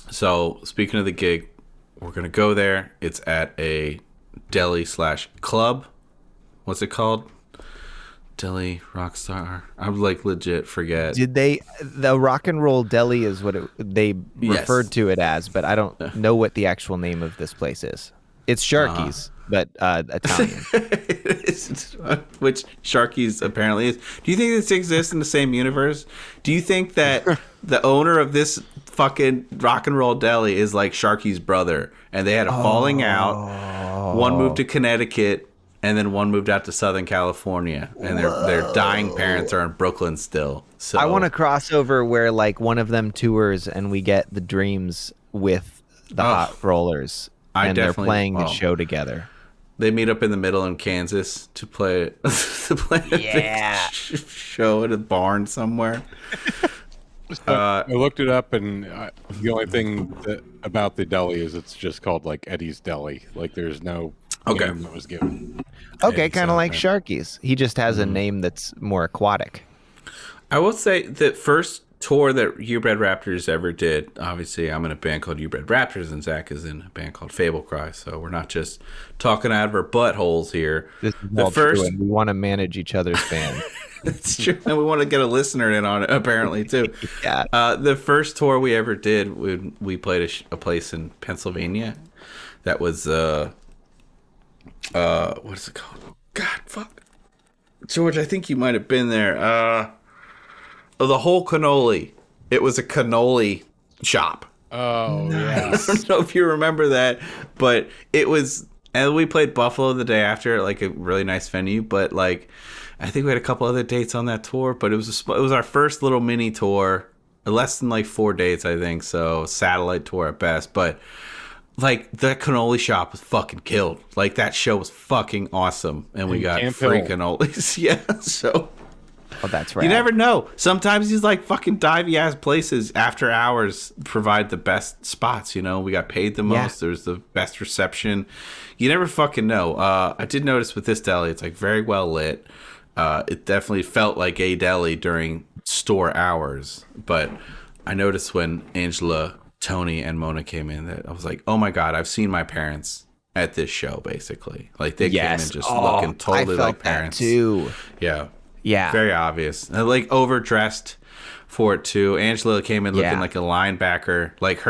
So speaking of the gig, we're gonna go there. It's at a deli slash club. What's it called? Deli Rockstar. I'm like legit forget. Did they the Rock and Roll Deli is what they Yes. referred to it as, but I don't know what the actual name of this place is. It's Sharky's, but Italian. Which Sharky's apparently is. Do you think this exists in the same universe? Do you think that the owner of this fucking Rock and Roll Deli is like Sharky's brother, and they had a falling out? One moved to Connecticut, and then one moved out to Southern California, and their dying parents are in Brooklyn still. So I want a crossover where like one of them tours and we get the Dreams with the Hot Rollers, I and they're definitely- playing the well, show together. they meet up in the middle in Kansas to play a Yeah. big show at a barn somewhere. I looked it up, and the only thing about the deli is it's just called like Eddie's Deli. Like there's no Okay. name that was given. Okay, It's, kind of like okay. Sharky's. He just has a name that's more aquatic. I will say the first tour that You Bred Raptors ever did, obviously I'm in a band called You Bred Raptors and Zach is in a band called Fable Cry, so we're not just talking out of our buttholes here. This is The all first- true, and we want to manage each other's band. It's true, and we want to get a listener in on it apparently too. Yeah. The first tour we ever did, we played a place in Pennsylvania that was what is it called? God, fuck. George, I think you might have been there. The whole cannoli. It was a cannoli shop. Oh yeah. I don't know if you remember that, but it was, and we played Buffalo the day after, like a really nice venue. But like, I think we had a couple other dates on that tour, but it was our first little mini tour, less than like 4 dates, I think. So satellite tour at best, but. Like, that cannoli shop was fucking killed. Like, that show was fucking awesome. And we In got Camp free Hill. cannolis. Yeah, so Oh, that's right. you never know. Sometimes these, like, fucking divey-ass places after hours provide the best spots, We got paid the Yeah. most. There's the best reception. You never fucking know. I did notice with this deli, it's, like, very well lit. It definitely felt like a deli during store hours. But I noticed when Angela, Tony, and Mona came in that I was like, oh my God, I've seen my parents at this show, basically. Like, they came in just looking totally I felt like that parents. too. Yeah. Yeah. Very obvious. And, like, overdressed for it, too. Angela came in looking Yeah. like a linebacker. Like,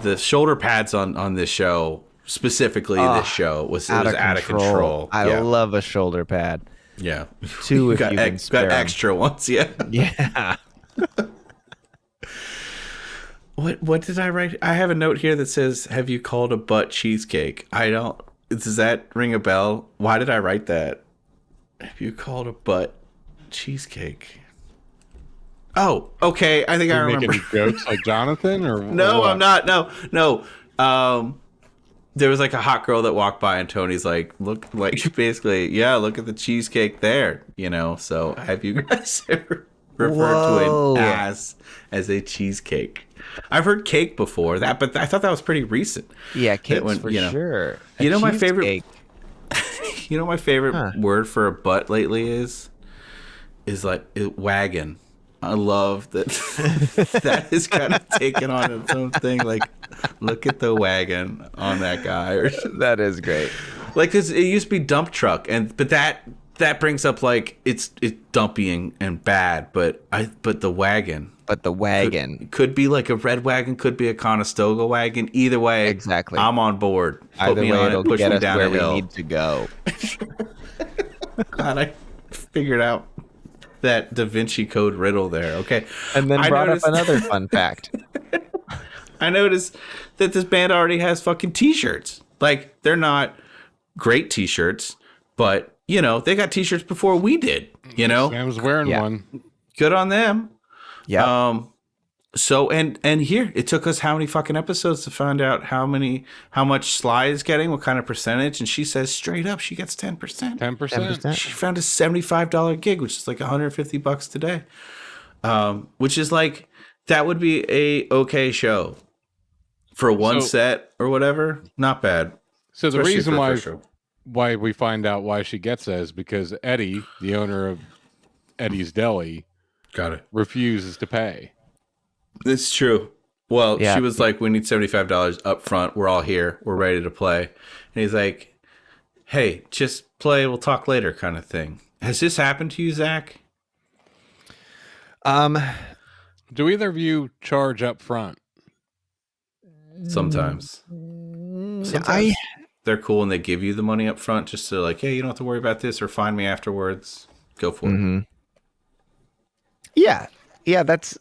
the shoulder pads on this show specifically this show was out of out of control. control. I Yeah. love a shoulder pad. Yeah. 2 if you can got spare 'em. extra ones. Yeah. Yeah. What did I write? I have a note here that says, "Have you called a butt cheesecake?" I don't. Does that ring a bell? Why did I write that? Have you called a butt cheesecake? Oh, okay. I think I You're remember. making jokes like Jonathan, or No, what? I'm not. No. There was like a hot girl that walked by, and Tony's like, "Look, like basically, yeah, look at the cheesecake there." You know. So, have you guys ever referred to Whoa. an ass as a cheesecake? I've heard cake before that, but I thought that was pretty recent. Yeah, cakes when, for you know- sure. You know, my favorite- cheesecake. You know, my favorite Huh. word for a butt lately is like wagon. I love that. That is kind of taken on its own thing. Like, look at the wagon on that guy, or That is great. like, cause it used to be dump truck, but that brings up like it's dumpy and bad, but the wagon. But the wagon. Could be like a red wagon, could be a Conestoga wagon. Either way, Exactly. I'm on board. Put Either me way, on it'll it, push get me us down where a hill. we need to go. Glad I figured out that Da Vinci Code riddle there. Okay, And then I brought noticed- up another fun fact. I noticed that this band already has fucking t-shirts. Like, they're not great t-shirts, but you know, they got t-shirts before we did. You know, Sam's wearing Yeah. one. good on them. Yeah. So and here it took us how many fucking episodes to find out how much Sly is getting, what kind of percentage, and she says straight up she gets 10%. 10%. 10%. She found a $75 gig, which is like $150 today. Which is like, that would be a okay show for one So- set or whatever. Not bad. So the Especially reason for a why first show. why we find out why she gets that is because Eddie, the owner of Eddie's Deli, Got it. refuses to pay. It's true. Well, Yeah. she was like, we need $75 up front. We're all here. We're ready to play. And he's like, hey, just play. We'll talk later, kind of thing. Has this happened to you, Zach? Do either of you charge up front? Sometimes. Sometimes they're cool and they give you the money up front just to like, hey, you don't have to worry about this or find me afterwards. Go for it. Yeah, that's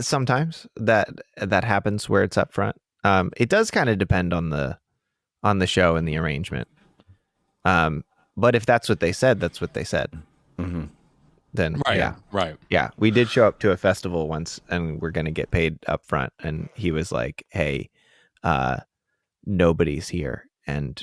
sometimes that happens where it's up front. It does kind of depend on the show and the arrangement. But if that's what they said, that's what they said. Mm-hmm. Then Right. Right. yeah, we did show up to a festival once, and we're gonna get paid up front, and he was like, "Hey, nobody's here, and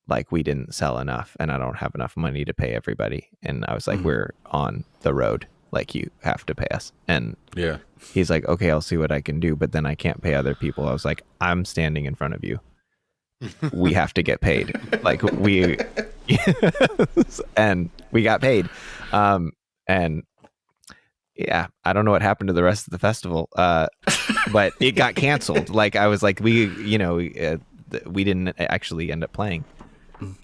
like we didn't sell enough, and I don't have enough money to pay everybody." And I was like, "We're on the road. Like, you have to pay us." And Yeah. he's like, "Okay, I'll see what I can do, but then I can't pay other people." I was like, "I'm standing in front of you. We have to get paid." Like, we and we got paid. And yeah, I don't know what happened to the rest of the festival, but it got canceled. Like, I was like, we didn't actually end up playing.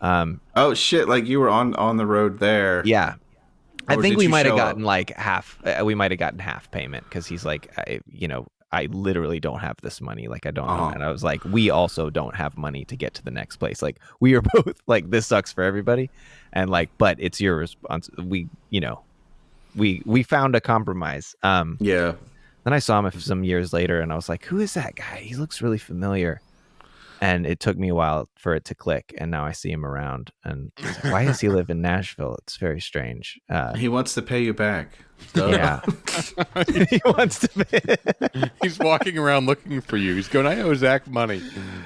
Oh shit! Like, you were on the road there. Yeah. I Or think did we you might have show gotten up? like half. We might have gotten half payment because he's like, I literally don't have this money. Like, I don't know. And I was like, we also don't have money to get to the next place. Like, we are both like, this sucks for everybody, and like, but it's your response. We found a compromise. Yeah. Then I saw him some years later, and I was like, who is that guy? He looks really familiar. And it took me a while for it to click, and now I see him around. And I was like, why does he live in Nashville? It's very strange. He wants to pay you back. Duh. Yeah, he wants to. He's walking around looking for you. He's going, I owe Zach money.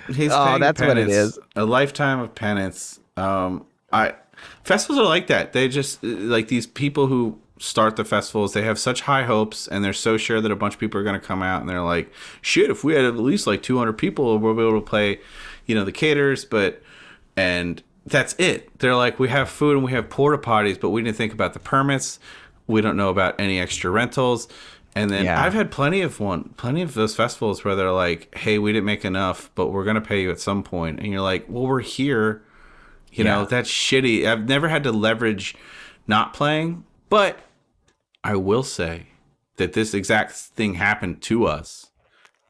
He's Oh, paying that's what it penance. is. A lifetime of penance. Festivals are like that. They just, like, these people who start the festivals, they have such high hopes, and they're so sure that a bunch of people are going to come out, and they're like, shit, if we had at least like 200 people, we'll be able to play, the caterers, and that's it. They're like, we have food and we have porta potties, but we didn't think about the permits. We don't know about any extra rentals. And then Yeah. I've had plenty of those festivals where they're like, hey, we didn't make enough, but we're going to pay you at some point. And you're like, well, we're here. You know, that's shitty. I've never had to leverage not playing, but I will say that this exact thing happened to us.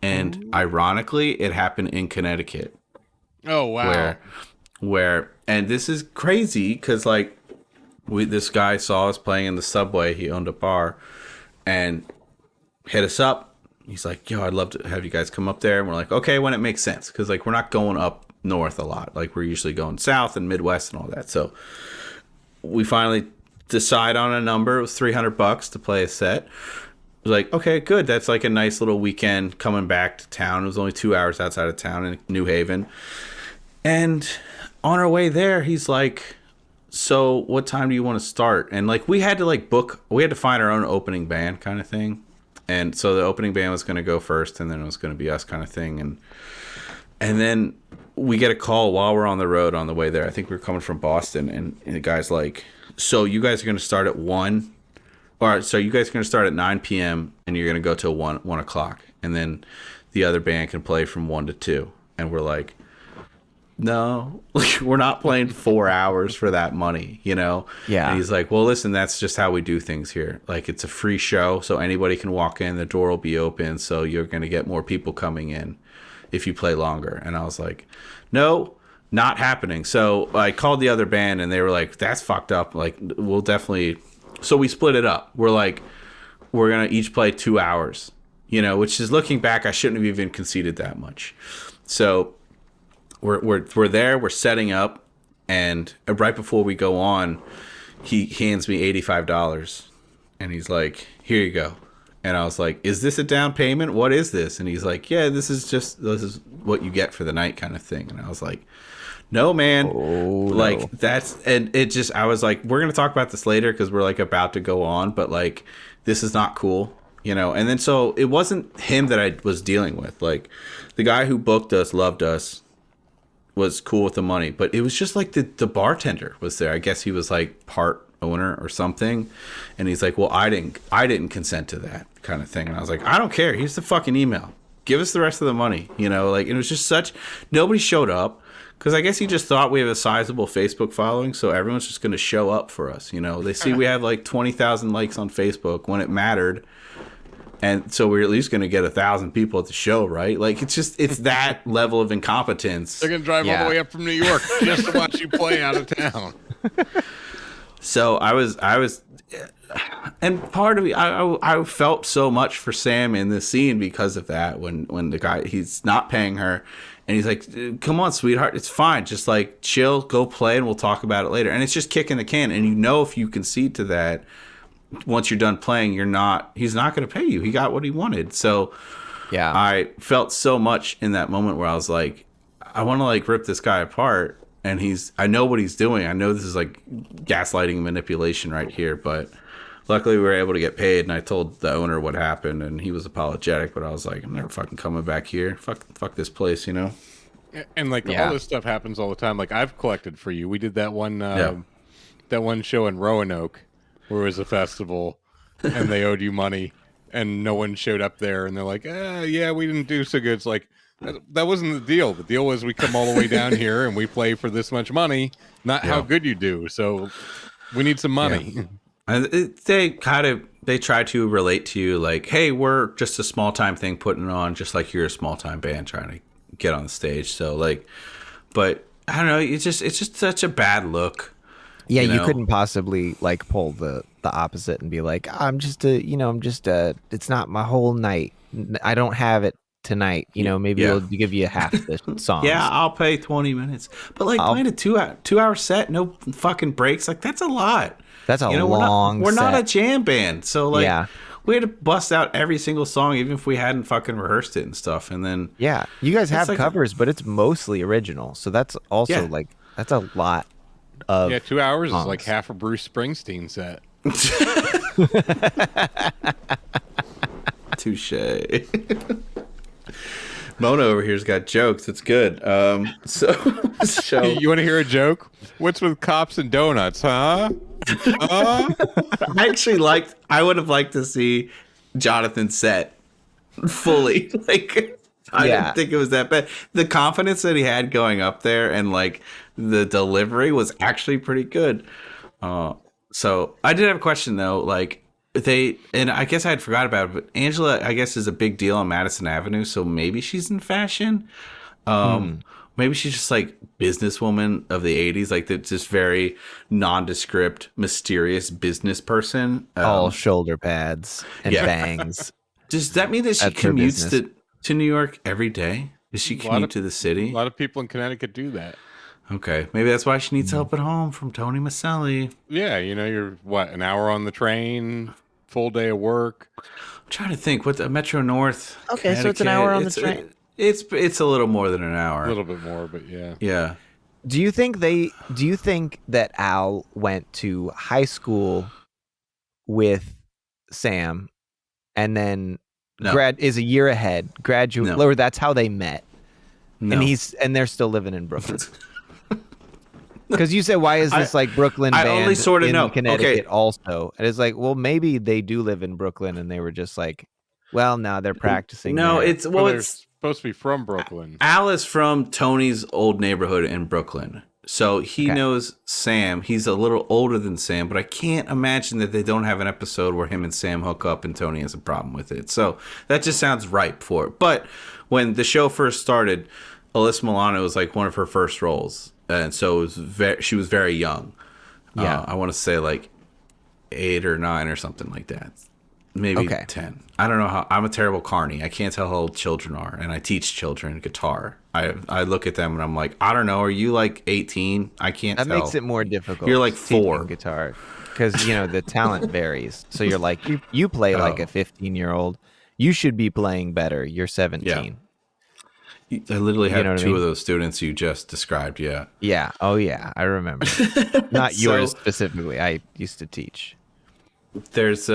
And ironically, it happened in Connecticut. Oh wow. where and this is crazy because like this guy saw us playing in the Subway. He owned a bar and hit us up. He's like, yo, I'd love to have you guys come up there. And we're like, okay, when it makes sense, because like we're not going up north a lot, like we're usually going south and Midwest and all that. So we finally decide on a number. It was $300 to play a set. I was like, okay, good. That's like a nice little weekend coming back to town. It was only 2 hours outside of town in New Haven. And on our way there, he's like, so what time do you want to start? And like we had to like we had to find our own opening band kind of thing. And so the opening band was going to go first, and then it was going to be us kind of thing. And then we get a call while we're on the road on the way there. I think we were coming from Boston, and the guy's like, so you guys are going to start at 1? Or so you guys are going to start at 9 p.m. and you're going to go till 1 o'clock. And then the other band can play from 1 to 2. And we're like, no, like we're not playing 4 hours for that money, you know? Yeah. And he's like, well, listen, that's just how we do things here. Like it's a free show, so anybody can walk in, the door will be open, so you're going to get more people coming in if you play longer. And I was like, no, not happening. So I called the other band and they were like, that's fucked up. Like we'll definitely, so we split it up. We're like, we're going to each play 2 hours, you know, which is looking back, I shouldn't have even conceded that much. So we're there, we're setting up, and right before we go on, he hands me $85, and he's like, "Here you go." And I was like, "Is this a down payment? What is this?" And he's like, "Yeah, this is what you get for the night, kind of thing." And I was like, "No, man, like that's," and it just, I was like, "We're gonna talk about this later because we're like about to go on, but like this is not cool." You know, and then so it wasn't him that I was dealing with. Like the guy who booked us loved us, was cool with the money, but it was just like the bartender was there. I guess he was like part owner or something, and he's like, well, I didn't consent to that kind of thing. And I was like, I don't care, here's the fucking email, give us the rest of the money, you know. Like it was just such, nobody showed up because I guess he just thought we have a sizable Facebook following, so everyone's just going to show up for us, you know. They see we have like 20,000 likes on Facebook when it mattered. And so we're at least going to get 1,000 people at the show, right? Like it's that level of incompetence. They're going to drive all the way up from New York just to watch you play out of town. So I was, and part of me, I felt so much for Sam in this scene because of that. When the guy, he's not paying her, and he's like, "Come on, sweetheart, it's fine. Just like chill, go play, and we'll talk about it later." And it's just kicking the can. And you know, if you concede to that, once you're done playing, he's not going to pay you. He got what he wanted. So yeah, I felt so much in that moment where I was like, I want to like rip this guy apart. And I know what he's doing. I know this is like gaslighting and manipulation right here, but luckily we were able to get paid. And I told the owner what happened, and he was apologetic, but I was like, I'm never fucking coming back here. Fuck this place, you know? And like all this stuff happens all the time. Like I've collected for you. We did that one show in Roanoke where it was a festival and they owed you money and no one showed up there, and they're like, yeah, we didn't do so good. It's like, that wasn't the deal. The deal was we come all the way down here and we play for this much money, not how good you do. So we need some money. Yeah. And they try to relate to you like, hey, we're just a small time thing putting it on, just like you're a small time band trying to get on the stage. So like, but I don't know, it's just such a bad look. Yeah, you couldn't possibly like pull the opposite and be like, it's not my whole night. I don't have it tonight. You know, maybe we'll give you half the songs. Yeah, I'll pay 20 minutes. But like playing a 2-hour set, no fucking breaks, like that's a lot. That's a long We're set. not a jam band. So like we had to bust out every single song, even if we hadn't fucking rehearsed it and stuff. And then you guys have like covers, but it's mostly original. So that's also like that's a lot of 2 hours songs. is like half a Bruce Springsteen set. Touche. Mona over here's got jokes. It's good. So You want to hear a joke? What's with cops and donuts, huh? I would have liked to see Jonathan's set fully. Like I didn't think it was that bad. The confidence that he had going up there and like the delivery was actually pretty good. So I did have a question though. Like and I guess I had forgot about it, but Angela, I guess, is a big deal on Madison Avenue. So maybe she's in fashion. Maybe she's just like businesswoman of the 80s, like that's just very nondescript, mysterious business person. All shoulder pads and yeah. bangs. Does that mean that she That's her commutes business. to New York every day? Does she commute to the A city? lot of people in Connecticut do that. Okay, maybe that's why she needs help at home from Tony Maselli. Yeah, you're what, an hour on the train, full day of work. I'm trying to think. What the Metro North? Okay, so it's an hour on the train. It's a little more than an A hour. little bit more, but yeah. Yeah. Do you think that Al went to high school with Sam and then No. is a year ahead, graduate, No. or that's how they met? No. And they're still living in Brooklyn. Because you said, why is this like Brooklyn I band only sort of in know. Connecticut Okay. also? And it's like, well, maybe they do live in Brooklyn and they were just like, well, no, they're practicing. No, there. Well, they're supposed to be from Brooklyn. Al is from Tony's old neighborhood in Brooklyn. So he knows Sam. He's a little older than Sam, but I can't imagine that they don't have an episode where him and Sam hook up and Tony has a problem with it. So that just sounds ripe for it. But when the show first started, Alyssa Milano was like one of her first roles. And so it was she was very young. Yeah. I want to say like 8 or 9 or something like that. Maybe 10. I don't know how. I'm a terrible carny. I can't tell how old children are, and I teach children guitar. I look at them and I'm like, I don't know. Are you like 18? I can't tell. That makes it more difficult. You're like teaching 4. guitar, because the talent varies. So you're like you play like a 15-year-old. You should be playing better. You're 17. Yeah. I literally have know what I 2 mean? of those students you just described. Yeah. Yeah. Oh yeah. I remember. Not yours specifically. I used to teach. There's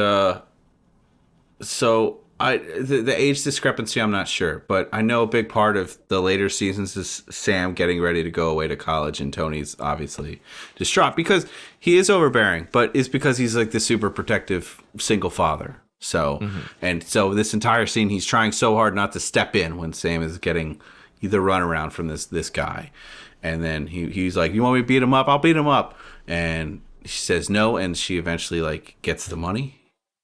so the age discrepancy I'm not sure, but I know a big part of the later seasons is Sam getting ready to go away to college, and Tony's obviously distraught because he is overbearing, but it's because he's like the super protective single father. So and so this entire scene he's trying so hard not to step in when Sam is getting the runaround from this guy, and then he's like, "You want me to beat him up? I'll beat him up," and she says no, and she eventually like gets the money.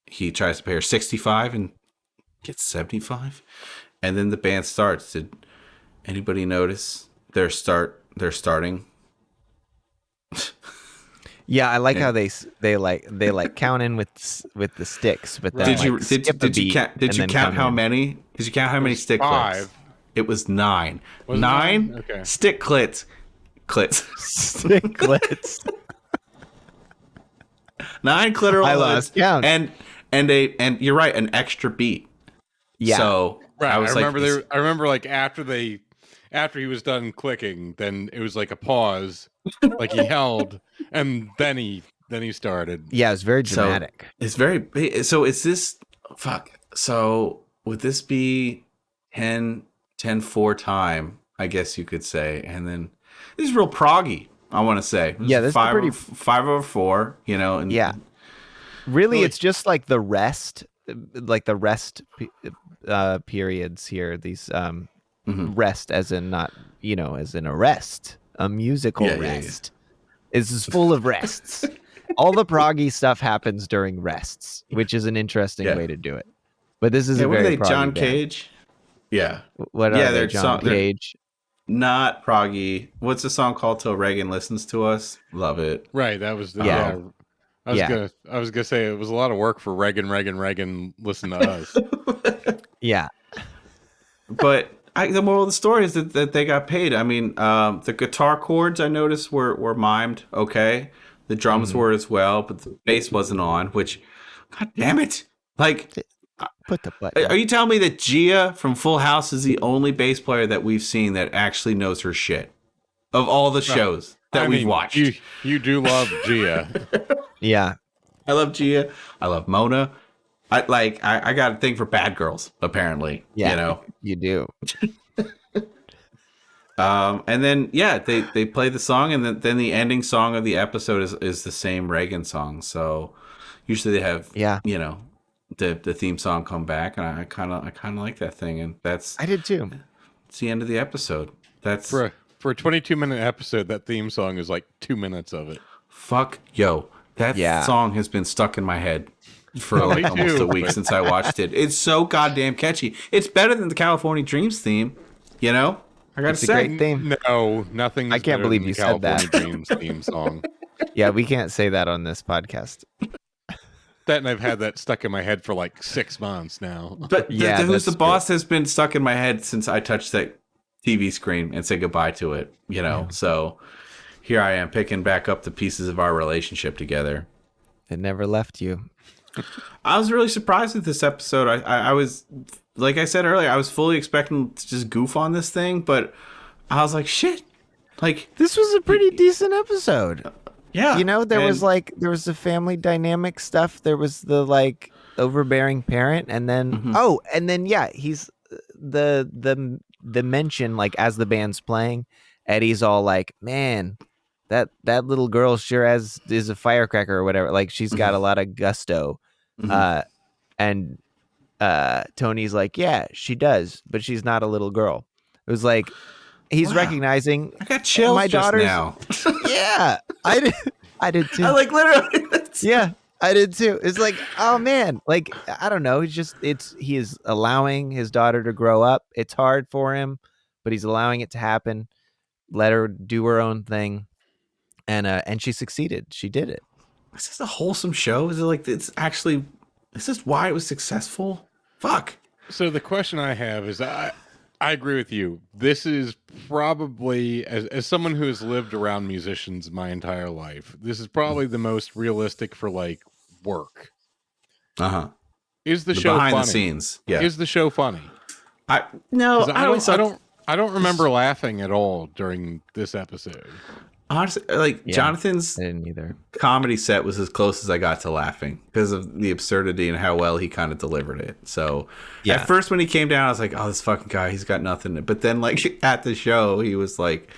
He tries to pay her 65 and gets 75, and then the band starts. Did anybody notice they're starting? Yeah, I like how they count in with the sticks, but then Did you did you count how many? Did you count how many stick 5. clits? It was 9. Was it 9 9? Okay. stick clits. sticklets. 9 clitoral I lost hoods count. and you're right, an extra beat. Yeah. So Right. I remember like, I remember like after he was done clicking, then it was like a pause, like he held, and then he started. Yeah, it's very dramatic. It's very so. Is this fuck? So would this be 10-4 time? I guess you could say, and then this is real proggy. I want to say, Yeah, this is 5/4. And Yeah. Really, it's just like the rest periods here. These rest as in not, as in a rest, a musical rest. This is full of rests. All the proggy stuff happens during rests, which is an interesting way to do it. But this is a what are very they? proggy John band. Cage. Yeah. What are they? John they're Cage. not proggy. What's the song called? Till Reagan Listens to Us. Love it. Right. That was the Yeah. I was gonna say it was a lot of work for Reagan. Listen to us. Yeah. But the moral of the story is that they got paid. I mean, the guitar chords I noticed were mimed. Okay, the drums were as well, but the bass wasn't on. Which, god damn it! Like, Put the button. are you telling me that Gia from Full House is the only bass player that we've seen that actually knows her shit of all the shows that we've watched? You do love Gia. Yeah. I love Gia. I love Mona. I got a thing for bad girls, apparently. Yeah. You do. And then they play the song, and then the ending song of the episode is the same Reagan song. So usually they have the theme song come back, and I kind of like that thing, and I did too. It's the end of the episode. That's for a 22-minute episode. That theme song is like 2 minutes of it. fuck yo. That song has been stuck in my head for like almost a week since I watched it. It's so goddamn catchy. It's better than the California Dreams theme, I gotta It's a say, great theme. No, nothing. I can't believe than you the said that. California Dreams theme song. Yeah, we can't say that on this podcast. That, and I've had that stuck in my head for like 6 months now. but Yeah, Who's the that's Boss has been stuck in my head since I touched that TV screen and said goodbye to it. You know, so here I am picking back up the pieces of our relationship together. It never left you. I was really surprised with this episode. I was, like I said earlier, I was fully expecting to just goof on this thing, but I was like, shit. Like, This was a pretty decent episode. yeah. You know, there was and- the family dynamic stuff. There was the like overbearing parent, and then he's the mention, like, as the band's playing, Eddie's all like, man, that little girl sure is a firecracker or whatever. Like, she's got a lot of gusto. And Tony's like, yeah, she does, but she's not a little girl. It was like he's Wow. recognizing I got chills my just daughter's now. Yeah, I did too. I like literally. Yeah, I did too. It's like, oh man, like, I don't know. He is allowing his daughter to grow up. It's hard for him, but he's allowing it to happen. Let her do her own thing, and she succeeded. She did it. Is this a wholesome show? Is it like is this why it was successful? Fuck. So the question I have is, I agree with you. This is probably, as someone who has lived around musicians my entire life, this is probably the most realistic for like work. Is the show behind funny? the scenes? Yeah. Is the show funny? I 'Cause I don't remember laughing at all during this episode. honestly like Yeah. Jonathan's I didn't either. comedy set was as close as I got to laughing because of the absurdity and how well he kind of delivered it. So Yeah. at first when he came down, I was like, oh, this fucking guy, he's got nothing. But then like at the show, he was like,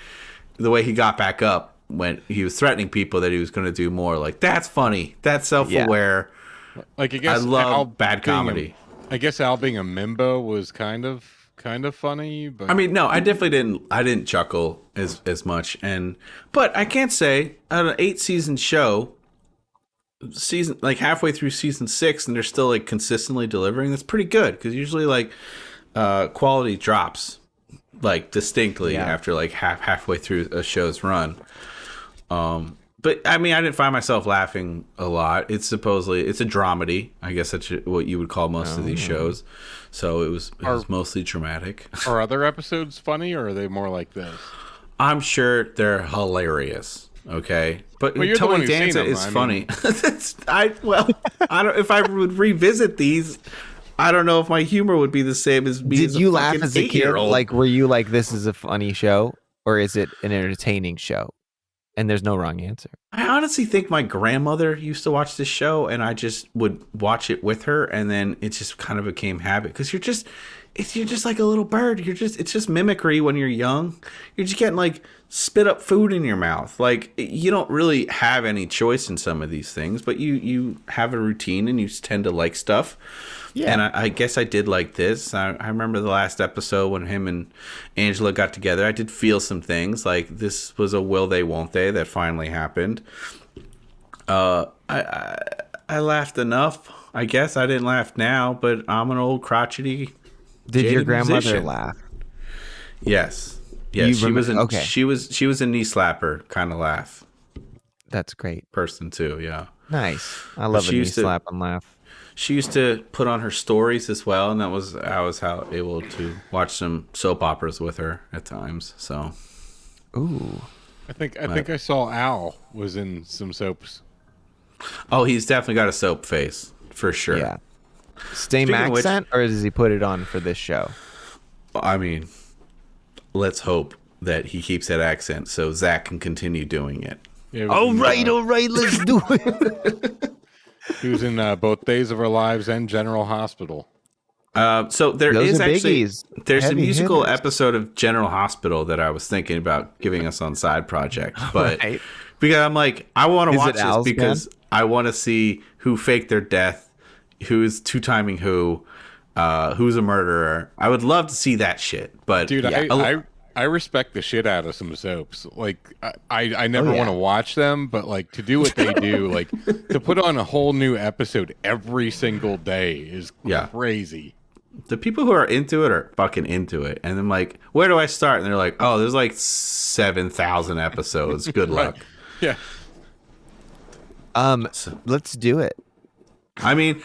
the way he got back up when he was threatening people that he was going to do more, like, that's funny. That's self-aware. Like, I guess I love Al bad being comedy. I guess Al being a Mimbo was kind of funny, but I mean, no, I definitely didn't chuckle as much. But I can't say on an 8-season show, season like halfway through season 6, and they're still like consistently delivering. That's pretty good, because usually like quality drops like distinctly after like halfway through a show's run. But I mean, I didn't find myself laughing a lot. It's a dramedy. I guess that's what you would call most of these shows. So it was mostly dramatic. are other episodes funny, or are they more like this? I'm sure they're hilarious. Okay, but Well, you're the one Tony who's seen Danza them, is I funny. I don't. If I would revisit these, I don't know if my humor would be the same as me. Did as you a laugh fucking as a kid? 8-year-old. Like, were you like, this is a funny show, or is it an entertaining show? And there's no wrong answer. I honestly think my grandmother used to watch this show, and I just would watch it with her, and then it just kind of became habit. Because you're just like a little bird. It's just mimicry when you're young. You're just getting like spit up food in your mouth. Like, you don't really have any choice in some of these things, but you have a routine and you tend to like stuff. Yeah. And I guess I did like this. I remember the last episode when him and Angela got together. I did feel some things. Like, this was a will they, won't they that finally happened. I laughed enough. I guess I didn't laugh now, but I'm an old crotchety. Did your jaded grandmother musician. laugh? Yes. You Yes, okay. She was a knee slapper kind of laugh That's great. person too. Yeah. Nice. I love a she knee used to- slap and laugh. She used to put on her stories as well, and I was how able to watch some soap operas with her at times. So, Ooh. I think I saw Al was in some soaps. oh, he's definitely got a soap face for sure. Yeah. Same Speaking of which- accent, or does he put it on for this show? I mean, let's hope that he keeps that accent so Zach can continue doing it. Yeah, it was All in, right, let's do it. He was in both Days of Our Lives and General Hospital. So there Those is are actually biggies. there's a Heavy musical hitters. episode of General Hospital that I was thinking about giving us on side project, but Right. because I'm like, I want to Is it watch this Al's because I want to see who faked their death, who's two-timing who's a murderer. I would love to see that shit, but Dude, yeah. I respect the shit out of some soaps. Like, I never yeah. want to watch them, but like to do what they do, like to put on a whole new episode every single day is Yeah. crazy. The people who are into it are fucking into it. And I'm like, where do I start? And they're like, oh, there's like 7,000 episodes. Good luck. Yeah. So, Let's do it. I mean,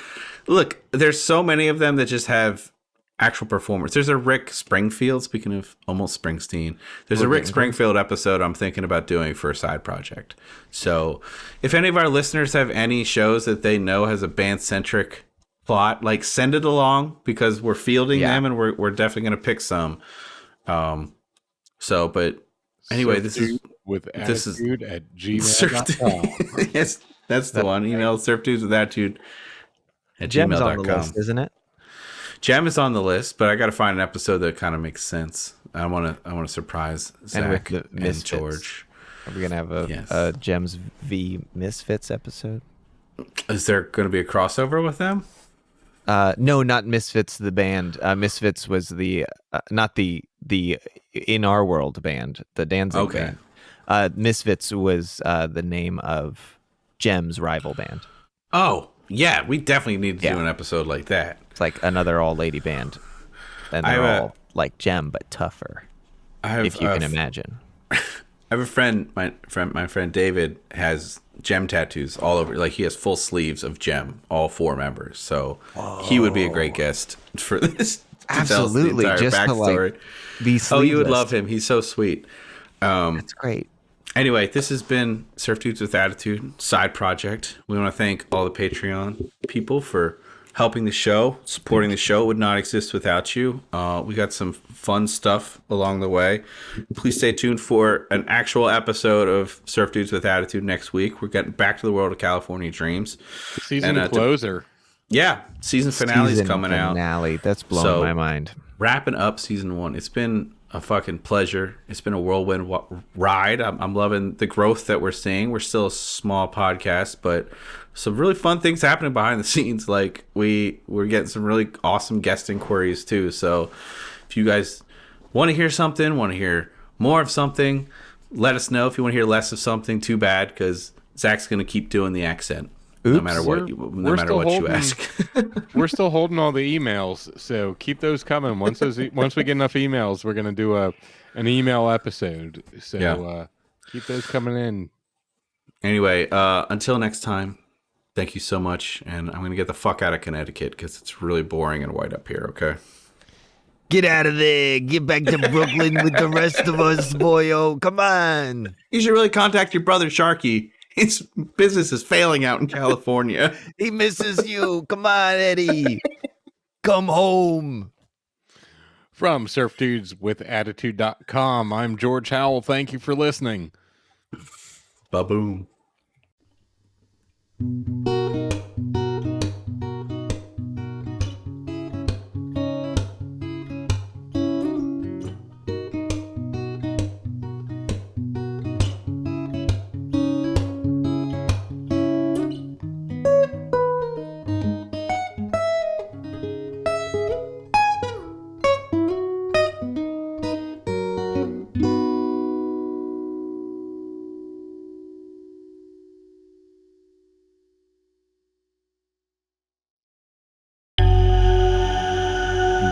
look, there's so many of them that just have actual performers. There's a Rick Springfield, speaking of almost Springsteen, there's a Rick Springfield episode I'm thinking about doing for a side project. So if any of our listeners have any shows that they know has a band-centric plot, like send it along, because we're fielding them and we're definitely going to pick some. But anyway, this is attitude at gmail.com. Yes, that's the one. Email surfdudeswithattitude at Gem's on the gmail.com. list, isn't it? Gem is on the list, but I got to find an episode that kind of makes sense. I want to surprise Zach and George. Are we gonna have a Gems v Misfits episode? Is there going to be a crossover with them? No, not Misfits the band. Misfits was the not the In Our World band, the Danzig band. Misfits was the name of Gem's rival band. Oh, yeah, we definitely need to do an episode like that. It's like another all-lady band, and they're all like Gem but tougher. If you can imagine. I have a friend, my friend David has Gem tattoos all over. Like he has full sleeves of Gem, all 4 members. So he would be a great guest for this. Absolutely, just backstory. To be sleeveless. Oh, you would love him. He's so sweet. That's great. Anyway, this has been Surf Dudes with Attitude side project. We want to thank all the Patreon people for helping the show, supporting the show. It would not exist without you. We got some fun stuff along the way. Please stay tuned for an actual episode of Surf Dudes with Attitude next week. We're getting back to the world of California Dreams. Season closer. Season finale's coming out. That's blowing my mind. Wrapping up season 1. It's been a fucking pleasure. It's been a whirlwind ride. I'm loving the growth that we're seeing. We're still a small podcast, but some really fun things happening behind the scenes. Like we're getting some really awesome guest inquiries too. So if you guys want to hear something, want to hear more of something, let us know. If you want to hear less of something, too bad, because Zach's going to keep doing the accent. Oops. No matter what you ask. We're still holding all the emails, so keep those coming. Once we get enough emails, we're gonna do an email episode. So keep those coming in. Anyway, until next time, thank you so much, and I'm gonna get the fuck out of Connecticut because it's really boring and white up here. Okay. Get out of there. Get back to Brooklyn with the rest of us, boyo. Come on. You should really contact your brother Sharky. His business is failing out in California. He misses you. Come on, Eddie. Come home. From surfdudeswithattitude.com, I'm George Howell. Thank you for listening. Ba-boom.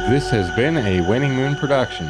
This has been a Waning Moon production.